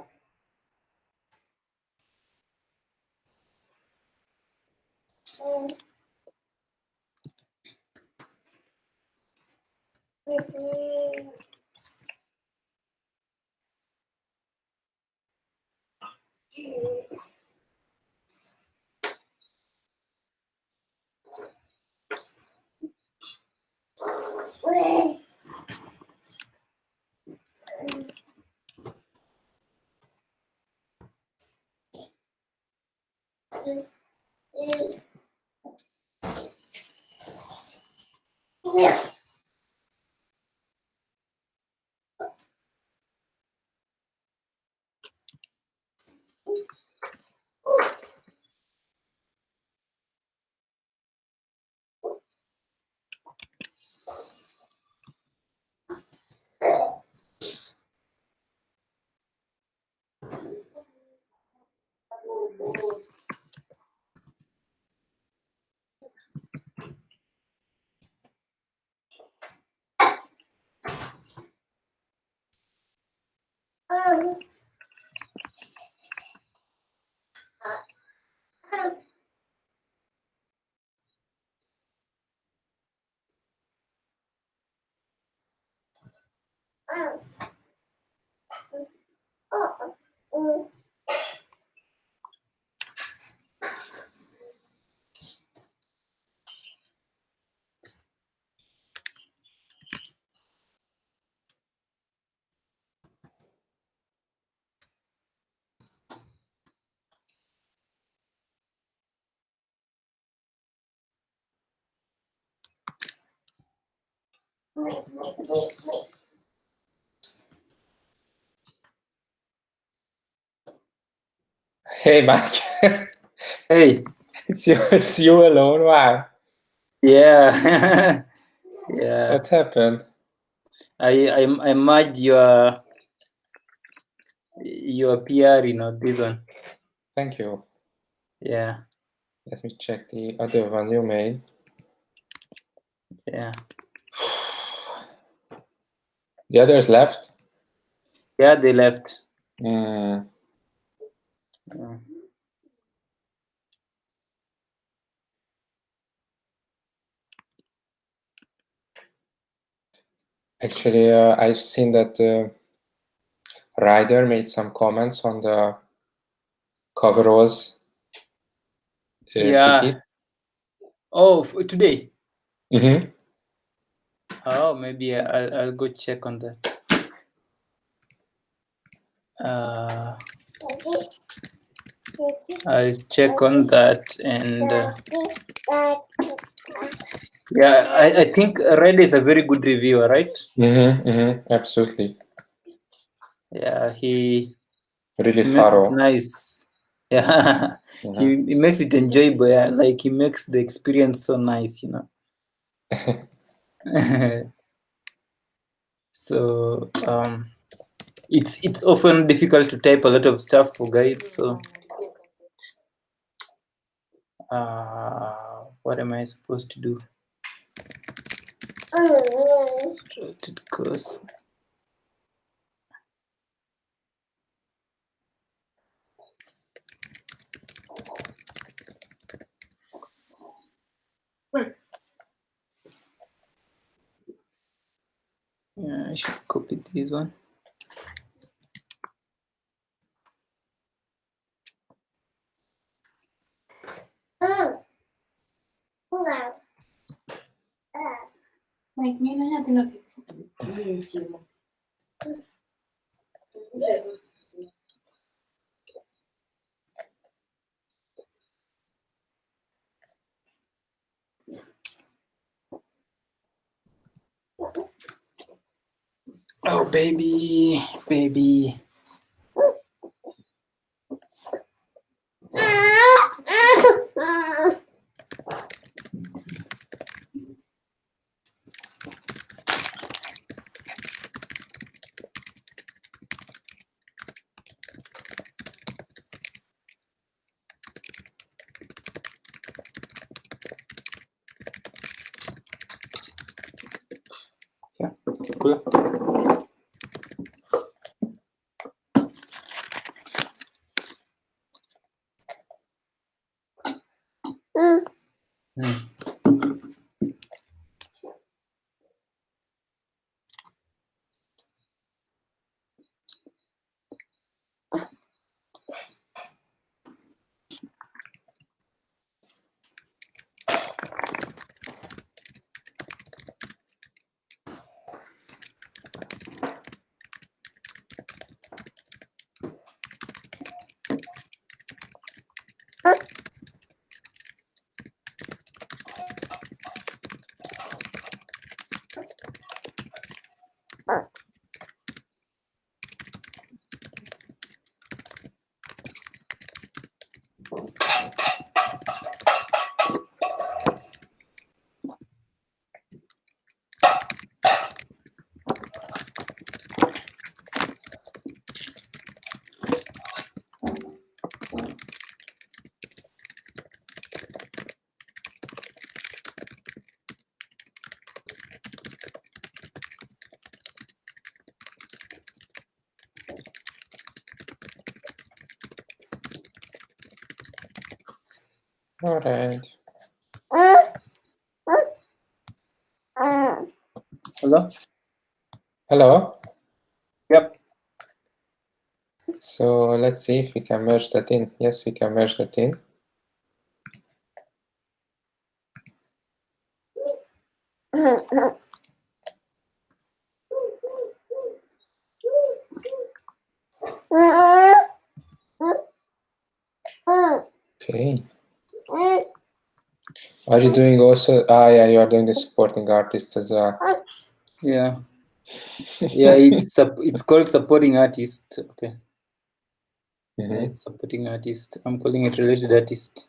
Hey, Mike. Hey, it's you alone. Wow. yeah, yeah. What happened? I merged your PR, this one. Thank you. Yeah, Let me check the other one you made. yeah. The others left? Yeah, they left. Mm. Yeah. Actually, I've seen that Ryder made some comments on the coveralls Yeah. ticket. Oh, today. Mm-hmm. Oh, maybe I'll go check on that. I'll check on that, and yeah, I think Red is a very good reviewer, right? Mm-hmm. Mm-hmm. Absolutely. Yeah, he Really makes thorough. it nice. Yeah, Mhm. he makes it enjoyable. Yeah, like he makes the experience so nice, So it's often difficult to type a lot of stuff for guys. So what am I supposed to do? Rotated course. Yeah, I should copy this one. Mike, mimi nanya tena kitu. Oh, baby, baby. Yeah, cool. All right. Hello? Hello. Yep. So let's see if we can merge that in. Yes, we can merge that in. Okay. Are you doing also? Yeah, you are doing the supporting artists as well. Yeah. Yeah, it's called supporting artist. Okay. Mhm. Yeah, it's supporting artist. I'm calling it related artist.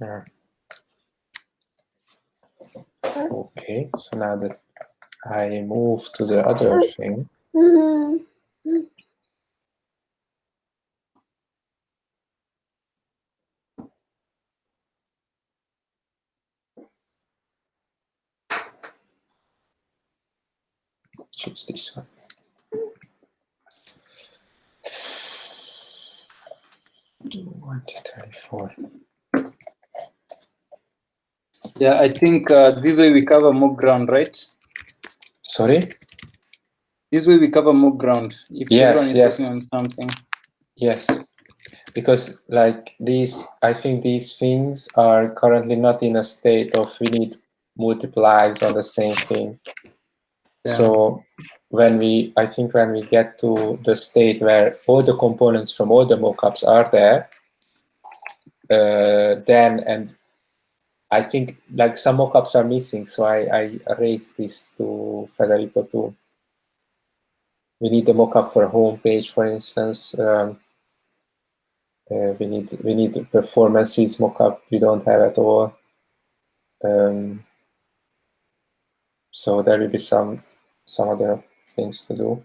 Yeah. Okay, so now that I move to the other thing. Choose this one. One to 34. Yeah, I think this way we cover more ground, right? Sorry? This way we cover more ground. If Yes, everyone is yes. working on something. Yes, because like these, I think these things are currently not in a state of we need multiplies on the same thing. Yeah. So I think when we get to the state where all the components from all the mockups are there, and I think like some mockups are missing. So I raised this to Federico too. We need the mockup for home page, for instance. We need performances mockup. We don't have at all. So there will be some other things to do.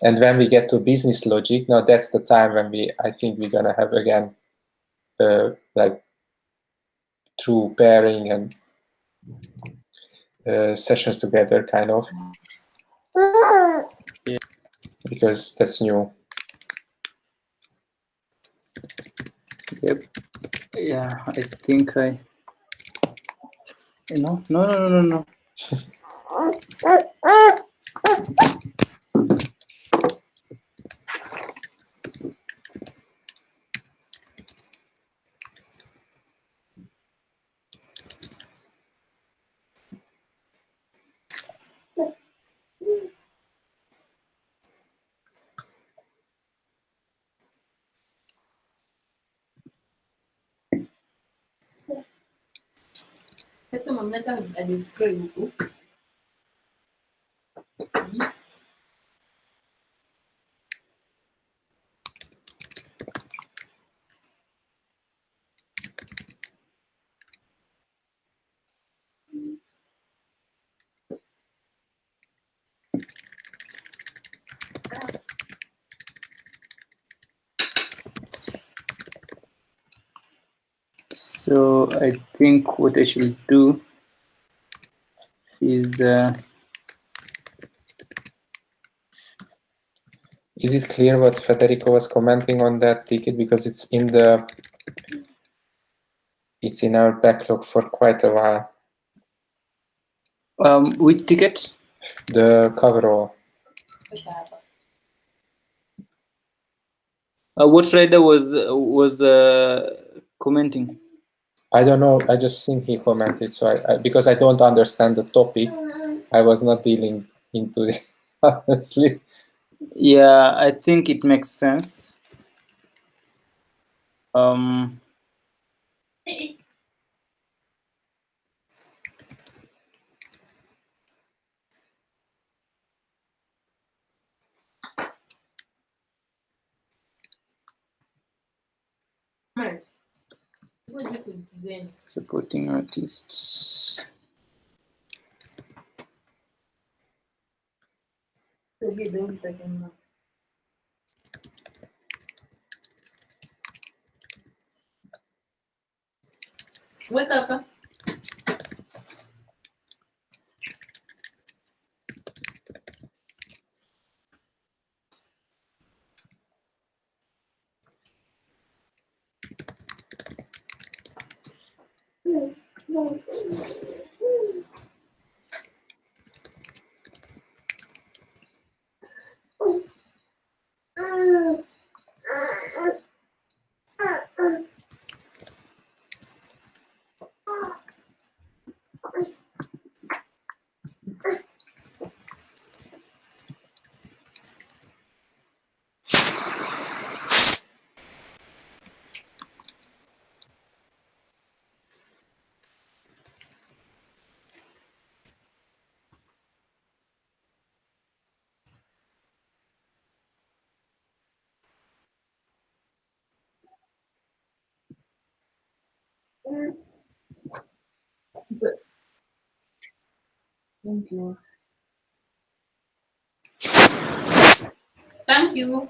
And when we get to business logic, now that's the time when I think we're gonna have again like true pairing and sessions together, kind of. Yeah. Because that's new. Yep. Yeah, I think no. Sasa mamlaka adestroy huku. So I think what I should do is Is it clear what Federico was commenting on that ticket? Because it's in our backlog for quite a while. which ticket? The coverall. What rider was commenting? I don't know. I just think he commented. So because I don't understand the topic, I was not dealing into it, honestly. Yeah, I think it makes sense. Supporting artists. Weka hapa. Thank you. Thank you.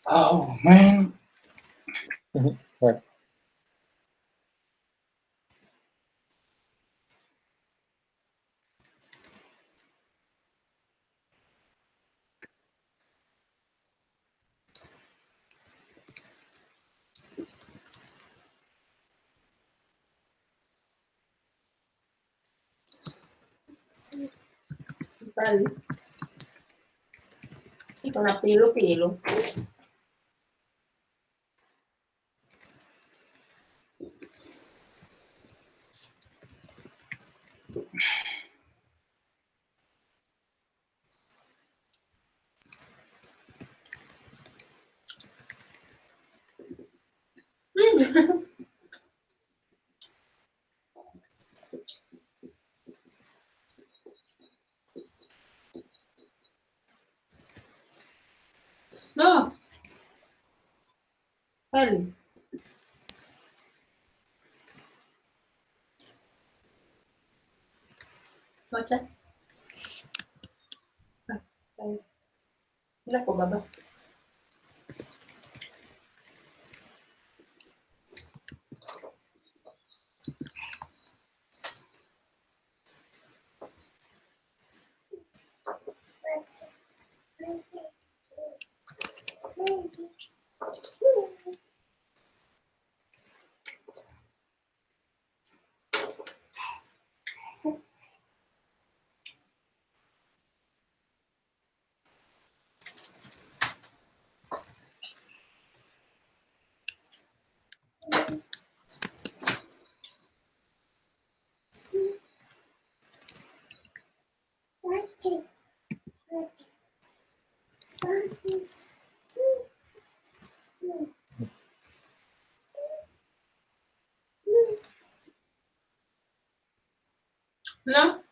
Oh man. Right. Kali. Iko na pelo. No. Kali. Wacha. Kali. Ila kwa baba. No.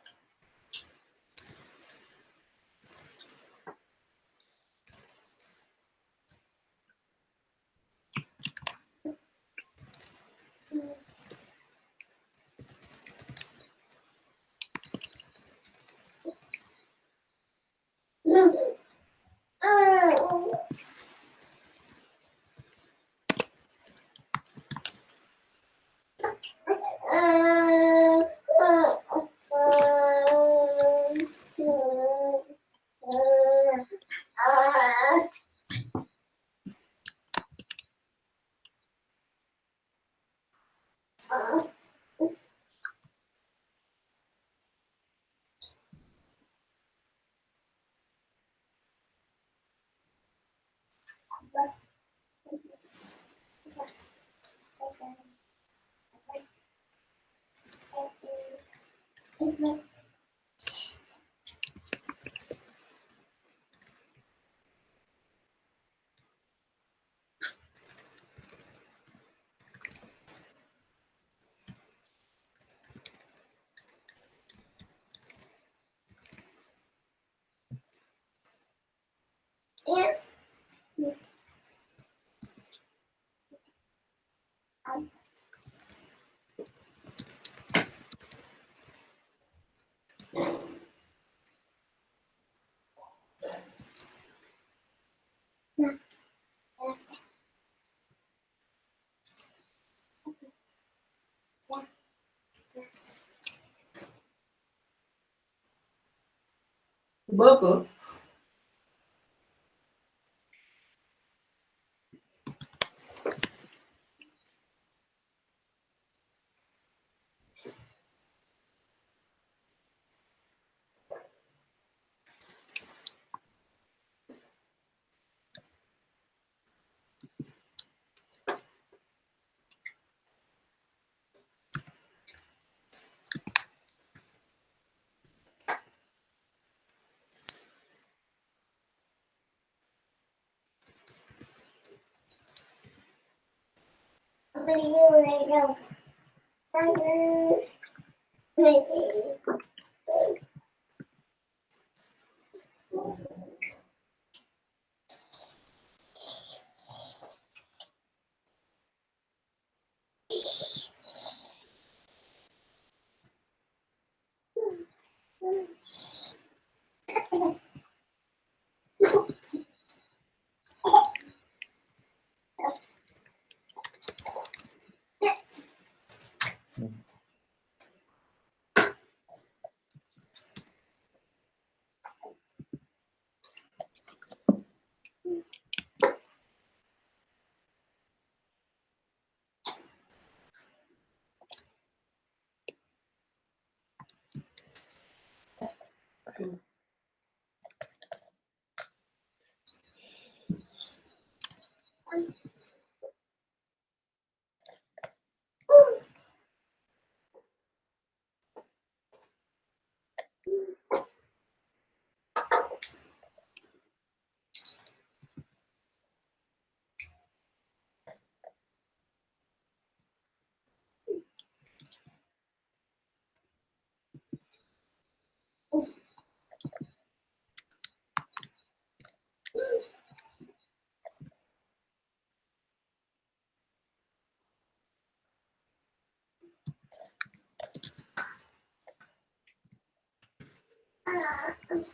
Boko. Uh,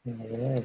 Yeah.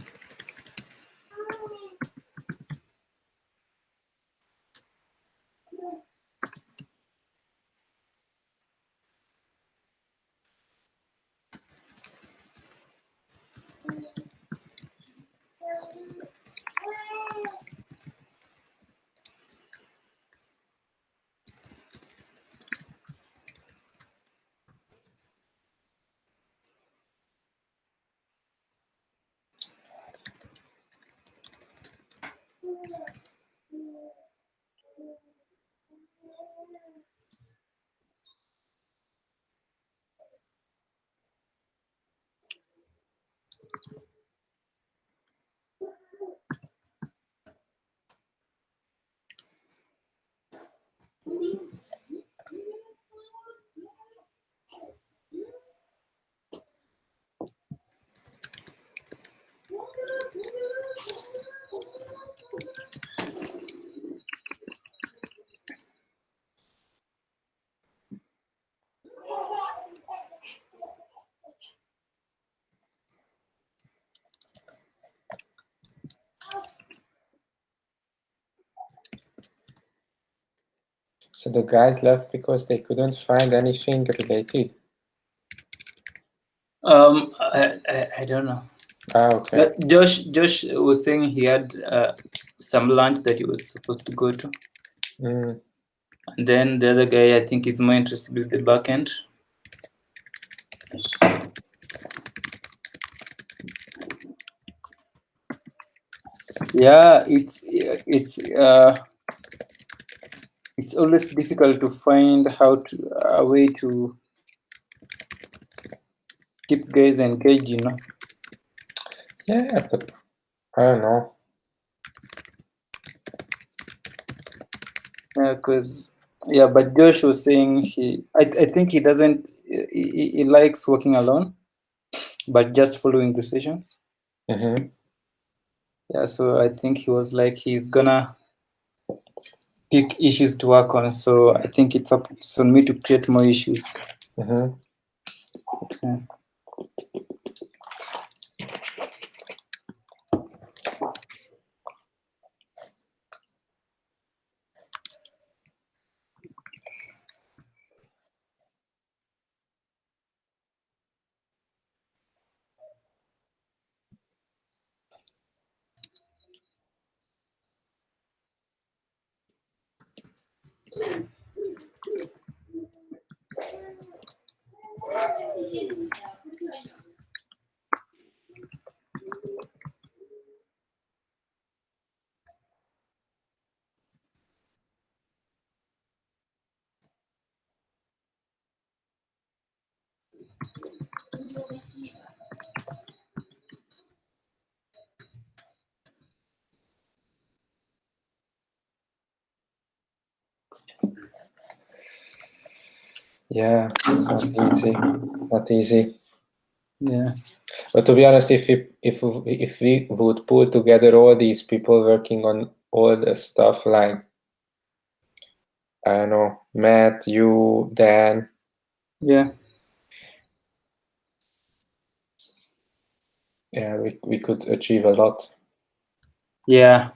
So the guys left because they couldn't find anything related. I don't know. Ah, okay. But Josh was saying he had some lunch that he was supposed to go to, Mm. and then the other guy, I think, is more interested with the back end. Yeah, it's always difficult to find a way to keep guys engaged, you know. Yeah, but I don't know. Yeah, but Josh was saying I think he doesn't, he likes working alone, but just following the sessions. Mm-hmm. Yeah, so I think he was like, he's gonna pick issues to work on. So I think it's on me to create more issues. Mm-hmm. Okay. Yeah, it's not easy. Yeah. But to be honest, if we would pull together all these people working on all the stuff, like I don't know, Matt, you, Dan, Yeah. yeah, we could achieve a lot. Yeah.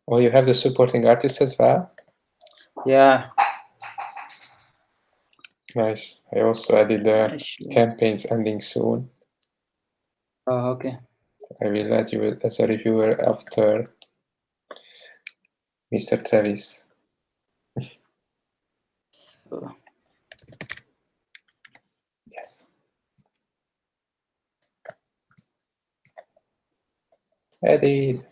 Oh, you have the supporting artists as well? Yeah. Nice. I also added the Sure. campaigns ending soon. Oh, okay. I will add you as a reviewer after Mr. Travis. So, Yes. Added.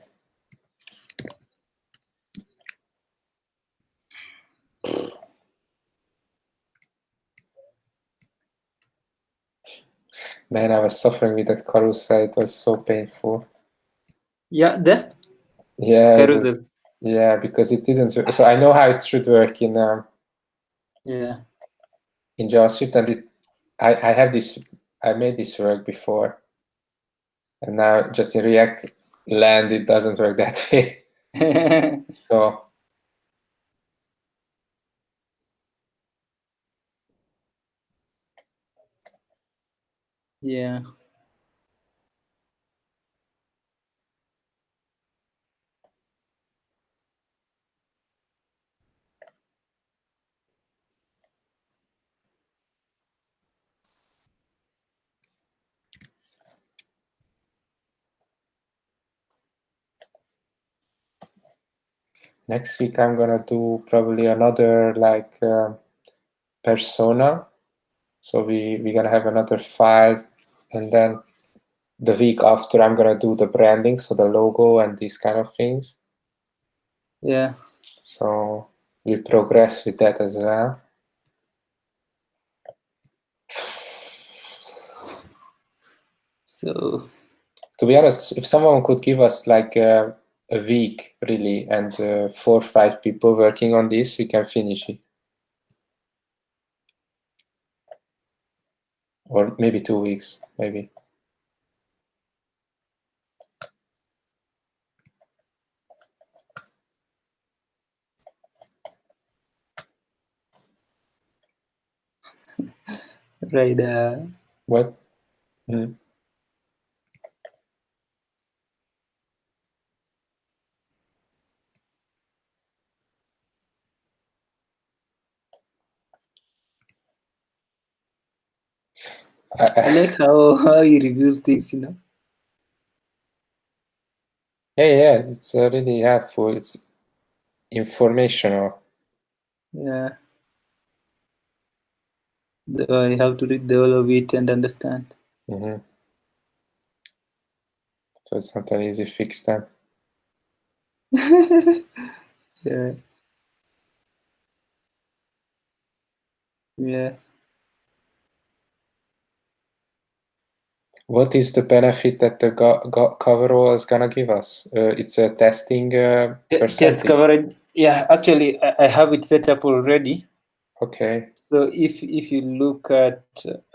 Man, I was suffering with that carousel. It was so painful. yeah, the Yeah, it was, carousel. yeah, because it didn't. So I know how it should work in Yeah. JavaScript, and I have this. I made this work before, and now just in React Land it doesn't work that way. So Yeah. Next week I'm gonna do probably another like persona. So we're gonna have another file, and then the week after I'm gonna do the branding, so the logo and these kind of things. Yeah. So we progress with that as well. So To be honest, if someone could give us like a week really, and 4 or 5 people working on this, we can finish it. Or maybe 2 weeks, maybe. right. What? Mm. I like how he reviews things, you know. Yeah, it's really helpful. It's informational. Yeah. I have to read the whole of it and understand. Mm-hmm. So it's not an easy fix then. Yeah. Yeah. What is the benefit that the coverall is gonna give us? It's a testing Test percentage. coverage. Yeah, actually, I have it set up already. Okay. So if you look at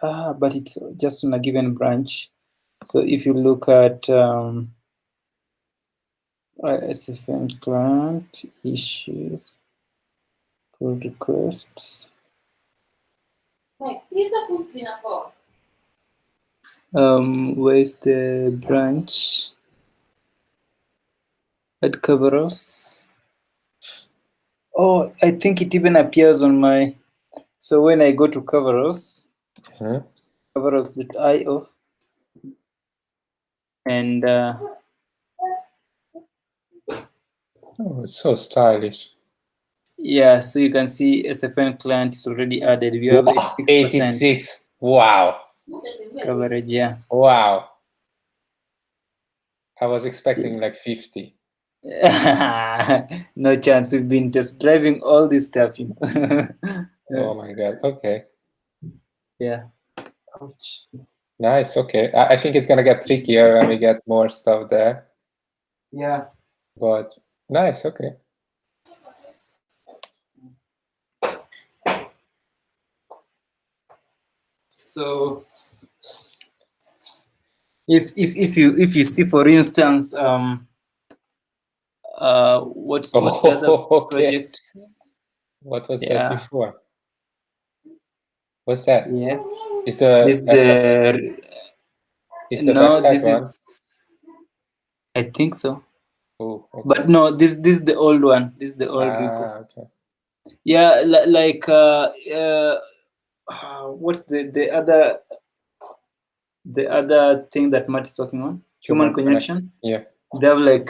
but it's just on a given branch. So if you look at SFN client issues, pull requests. Where's the branch? Add coveralls. Oh, I think it even appears on my. So when I go to coveralls, Mm-hmm. coveralls.io, and Oh, it's so stylish. yeah, so you can see SFN client is already added. We have 86%. 86. Wow. Coverage, yeah. Wow. I was expecting like 50. No chance. We've been just driving all this stuff, you know. Oh my God. Okay. Yeah. Ouch. Nice. Okay. I think it's gonna get trickier when we get more stuff there. Yeah. But nice. Okay. So if you see, for instance, what's the other Okay. project? What was that Yeah. before? What's that? Yeah. Is the This is the no, website this one? is, I think so. Oh, okay. But no, this is the old one. This is the old repo. Okay. Yeah, like what's the other thing that Matt is talking on? Human connection. Yeah. They have like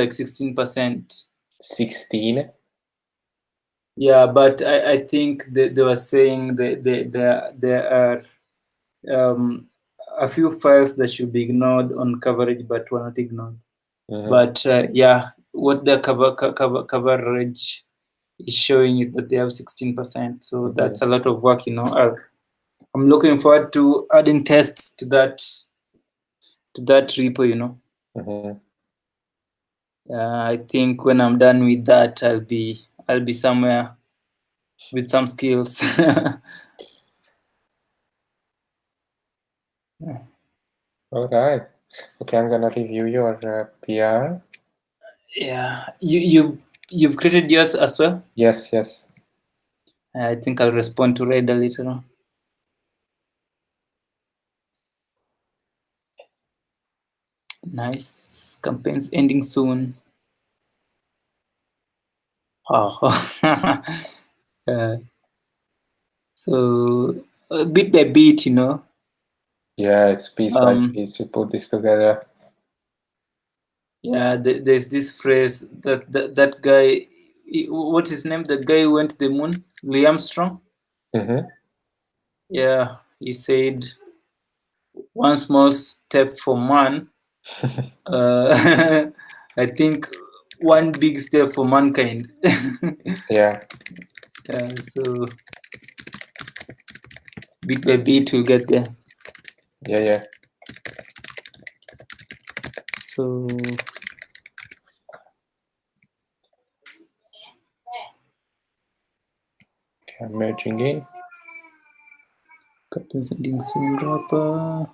16%. 16. Yeah, but I think they were saying there are a few files that should be ignored on coverage, but were not ignored. Mm-hmm. But yeah, what the coverage is showing is that they have 16%. So Mm-hmm. that's a lot of work, you know. I'm looking forward to adding tests to that repo, you know. Mm-hmm. I think when I'm done with that, I'll be somewhere with some skills. Yeah. All right. Okay, I'm gonna review your PR. Yeah, you've created yours as well. Yes. I think I'll respond to Reda later on. Nice. Campaigns ending soon. Oh. So bit by bit, you know. Yeah, it's piece by piece. You put this together. Yeah, there's this phrase that guy. What's his name? The guy who went to the moon, Louis Armstrong. Yeah, he said, "One small step for man." I think one big step for mankind. Yeah. Yeah, so bit by bit we'll get there. Yeah. So Okay, I'm merging in. presenting soon wrapper.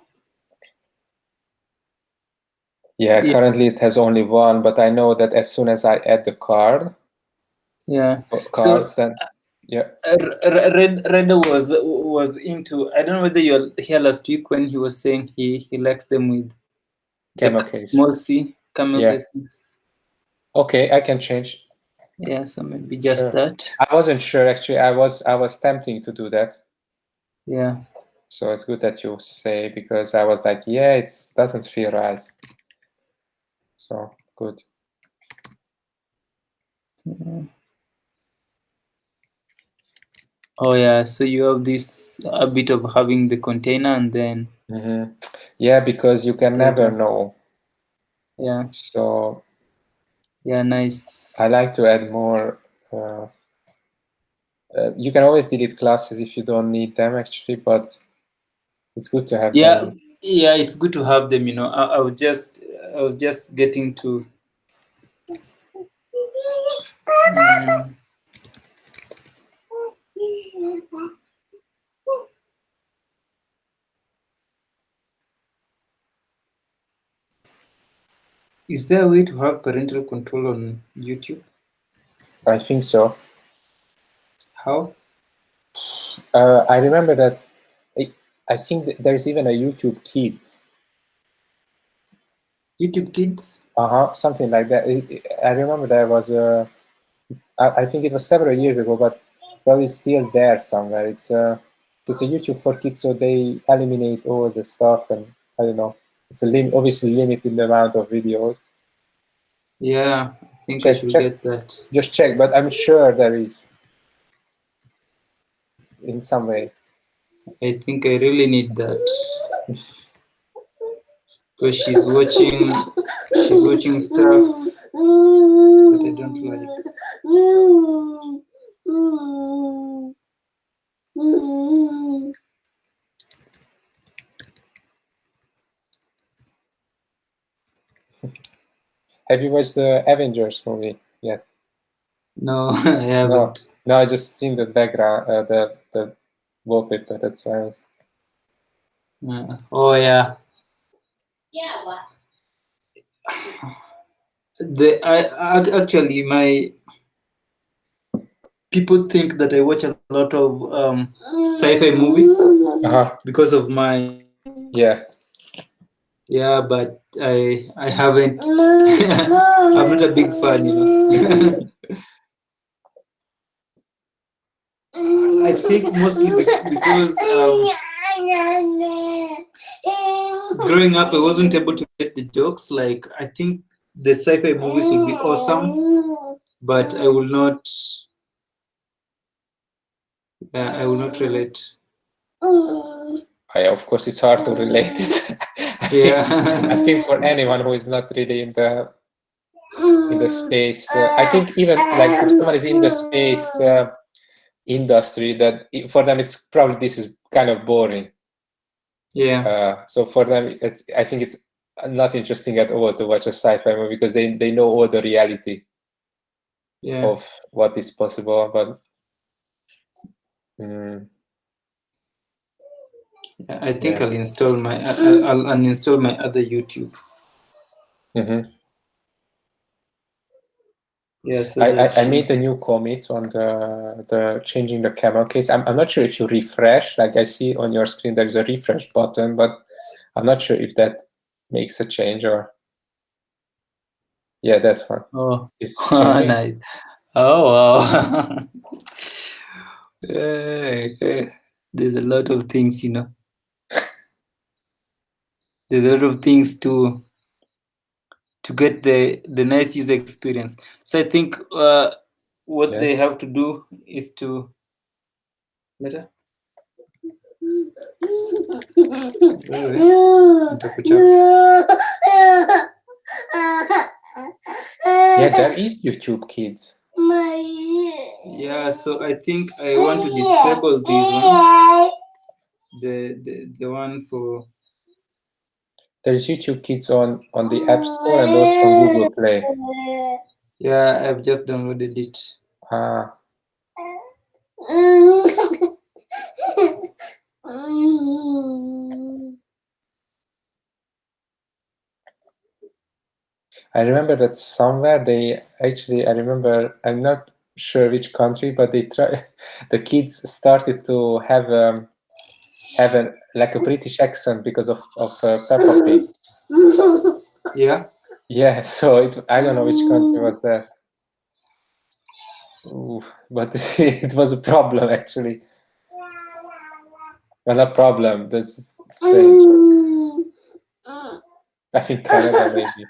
Yeah, Yeah. currently it has only one, but I know that as soon as I add the card, Yeah. cards, then yeah. Redder was into. I don't know whether you're here last week when he was saying he likes them with Camel the case. small C camel Yeah. cases. Okay, I can change. Yeah, so maybe just Sure. that. I wasn't sure actually. I was tempting to do that. Yeah. So it's good that you say, because I was like, yeah, it doesn't feel right. So good. Oh yeah, so you have this a bit of having the container and then Yeah, because you can never know. Yeah. So yeah, nice. I like to add more. You can always delete classes if you don't need them actually, but it's good to have them. Yeah, it's good to have them, you know. I was just getting to Is there a way to have parental control on YouTube? I think so. How? I remember that. I think there's even a YouTube Kids. YouTube Kids? Something like that. I remember there was a. I think it was several years ago, but probably still there somewhere. It's a YouTube for kids, so they eliminate all the stuff, and I don't know. It's obviously limited the amount of videos. Yeah, I think I should get that. Just check, but I'm sure there is in some way. I think I really need that because she's watching stuff that I don't like. Have you watched the Avengers movie yet? No, I haven't. No, I just seen the background, the wallpaper. That's why I was. Oh yeah. Actually my people think that I watch a lot of sci-fi movies because of my but I haven't. I'm not a big fan, you know. I think mostly because growing up I wasn't able to get the jokes. Like I think the sci-fi movies would be awesome, but I will not. I will not relate. Of course, it's hard to relate it. I think for anyone who is not really in the space, I think even like if someone is in the space industry, that for them this is kind of boring. Yeah. So for them, I think it's not interesting at all to watch a sci-fi movie because they know all the reality of what is possible, but. I think I'll install my I'll uninstall my other YouTube. Yes. I made a new commit on the changing the camel case. I'm not sure if you refresh. Like I see on your screen, there's a refresh button, but I'm not sure if that makes a change or. Yeah, that's one. Oh, It's Chengdu. nice. Oh, wow. There's a lot of things, you know. There's a lot of things to get the nice user experience. So I think what Yeah. they have to do is to later. Yeah, there is YouTube Kids. Yeah, so I think I want to disable this one. The one for There is YouTube Kids on the App Store and also on Google Play. yeah, I've just downloaded it. Ah, I remember that somewhere they actually, I remember, I'm not sure which country, but they the kids started to have like a British accent because of Peppa Pig. Yeah. Yeah, so I don't know which country was that. Ooh, but it was a problem actually. Well, a problem. That's strange. I think Canada maybe.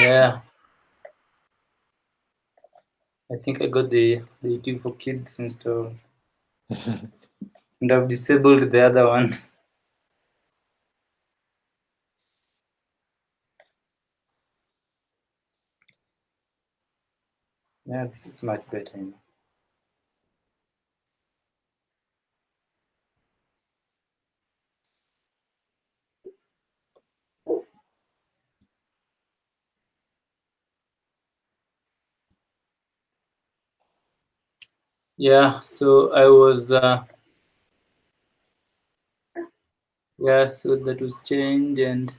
Yeah. I think I got the YouTube for Kids installed. And I've disabled the other one. Yeah, this is much better. Yeah, so I was yeah, so that was changed, and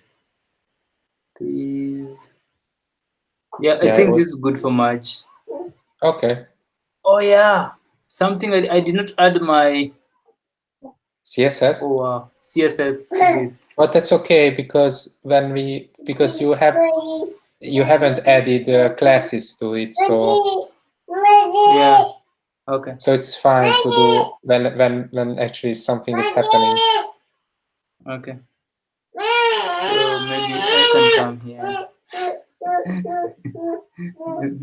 these, yeah, I Yeah, think this is good for March. okay. Oh yeah, something I did not add my CSS. CSS to this. But that's okay because because you haven't added classes to it, so Yeah. Okay. so it's fine to do when actually something is happening. Okay. So maybe I can come here.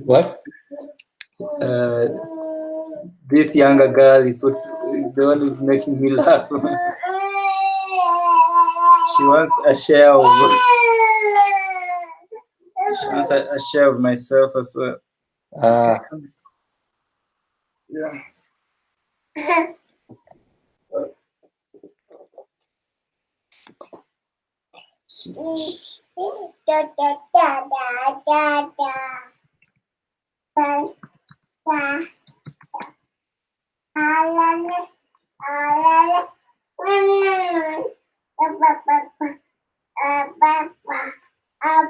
What? This younger girl is the one who's making me laugh. She wants a share of. She wants a share of myself as well. Yeah.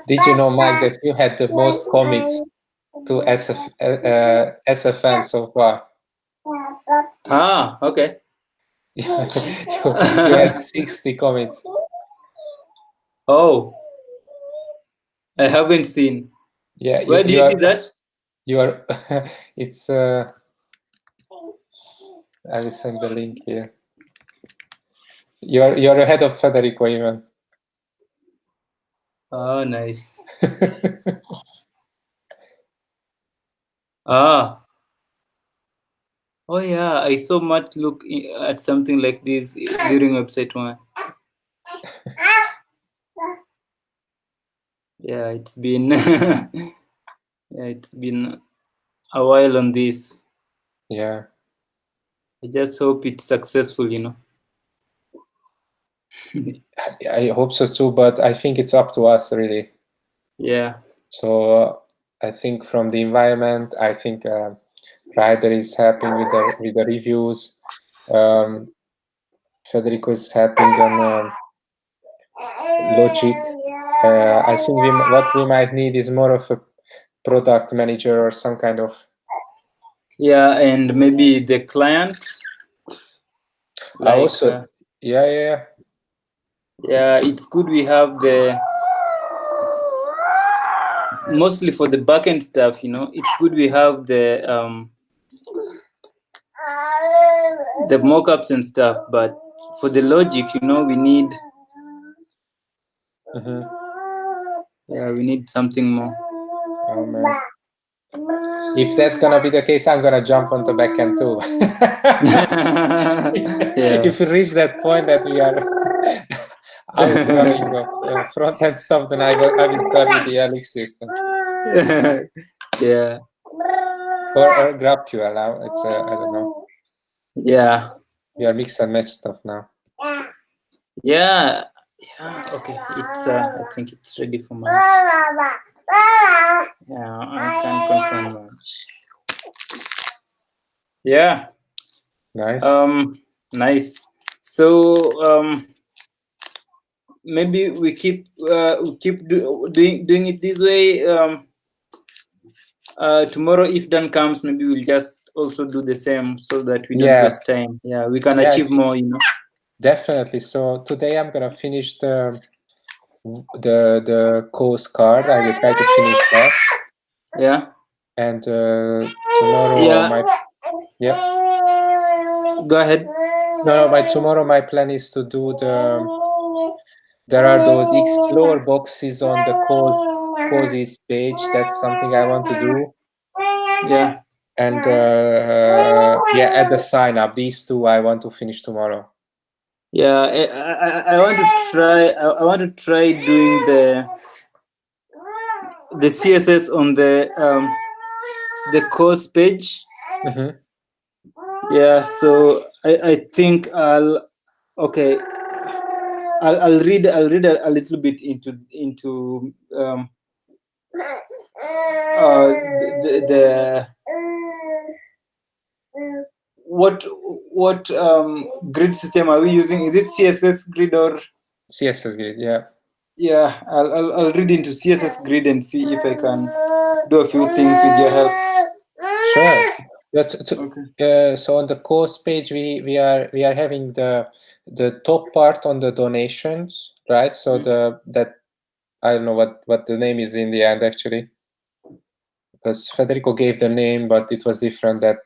Did you know, Mike, that you had the most commits to SFN so far? Ah, okay. You had 60 commits. Oh, I haven't seen. Yeah. Where do you see that? You are. It's. I will send the link here. You're ahead of Federico even. Oh, nice. Ah. Oh yeah, I saw Matt look at something like this during website 1. Yeah, it's been yeah, it's been a while on this. Yeah. I just hope it's successful, you know. I hope so too, but I think it's up to us really. Yeah. So I think from the environment, I think Ryder is happy with the reviews. Federico is happy on Logic. I think what we might need is more of a product manager or some kind of. Yeah, and maybe the client. Like, also, yeah. Yeah, it's good we have mostly for the backend stuff, you know. It's good we have the mockups and stuff, but for the logic, you know, we need. Yeah, we need something more. Oh man. If that's gonna be the case, I'm gonna jump on the backend too. Yeah. If we reach that point that we are outrunning of front-end stuff, then I will start with the Elix system. Yeah. Or GraphQL now. It's I don't know. Yeah. We are mix and match stuff now. Yeah. Yeah. Okay. It's I think it's ready for March. Yeah, I can confirm March. Yeah. Nice. Nice. So maybe we keep doing it this way. Tomorrow, if Dan comes, maybe we'll just also do the same so that we don't waste time. Yeah, we can achieve more, you know. Definitely. So today I'm gonna finish the course card. I will try to finish that. Yeah. And tomorrow Go ahead. No, by tomorrow my plan is to do there are those explore boxes on the course causes page. That's something I want to do. Yeah. And yeah, add the sign up. These two I want to finish tomorrow. Yeah, I want to try. I want to try doing the CSS on the course page. Mhm. Yeah, so I think I'll read a little bit into the what grid system are we using? Is it CSS grid or CSS grid, yeah. yeah? I'll read into CSS grid and see if I can do a few things with your help. Sure. But Okay. so on the course page, we are having the top part on the donations, right? So that I don't know what the name is in the end actually, because Federico gave the name, but it was different that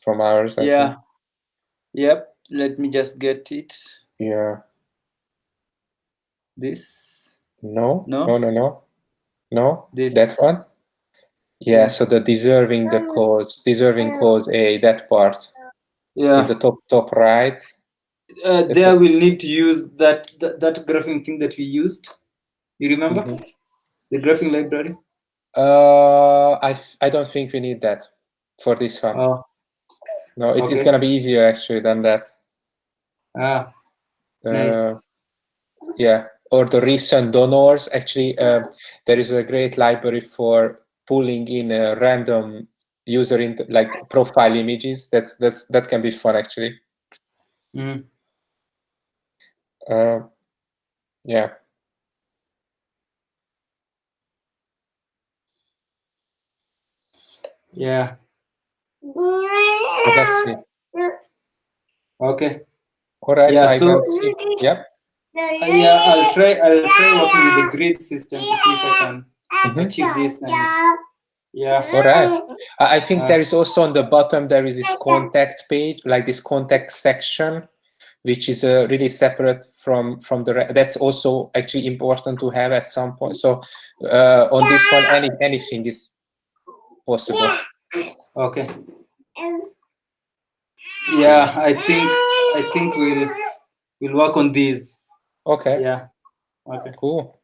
from ours. I Yeah. think. Yep. Let me just get it. Yeah. This. No. No. This. That one. Yeah. Yeah. So the deserving cause A, that part. Yeah. In the top right. There we'll need to use that graphing thing that we used. You remember the graphing library? I don't think we need that for this one. Oh. No, it's Okay. gonna be easier actually than that. Ah. Nice. Yeah, or the recent donors. Actually, there is a great library for pulling in a random user into like profile images. That can be fun actually. Mm. Yeah. Yeah. Let's see. Okay. All right. Yeah. I So. can see. Yep. Yeah, I'll try working with the grid system to see if I can achieve this. And yeah. All right. I think there is also on the bottom there is this contact page, like this contact section, which is really separate from the. That's also actually important to have at some point. So on this one, anything is possible. Okay. Yeah, I think we'll work on these. Okay. Yeah. Okay. Cool.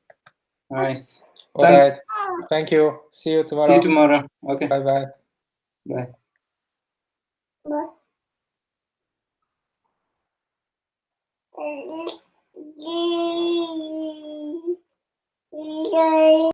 Nice. All Thanks. right. Thank you. See you tomorrow. See you tomorrow. Okay. Bye-bye. Bye.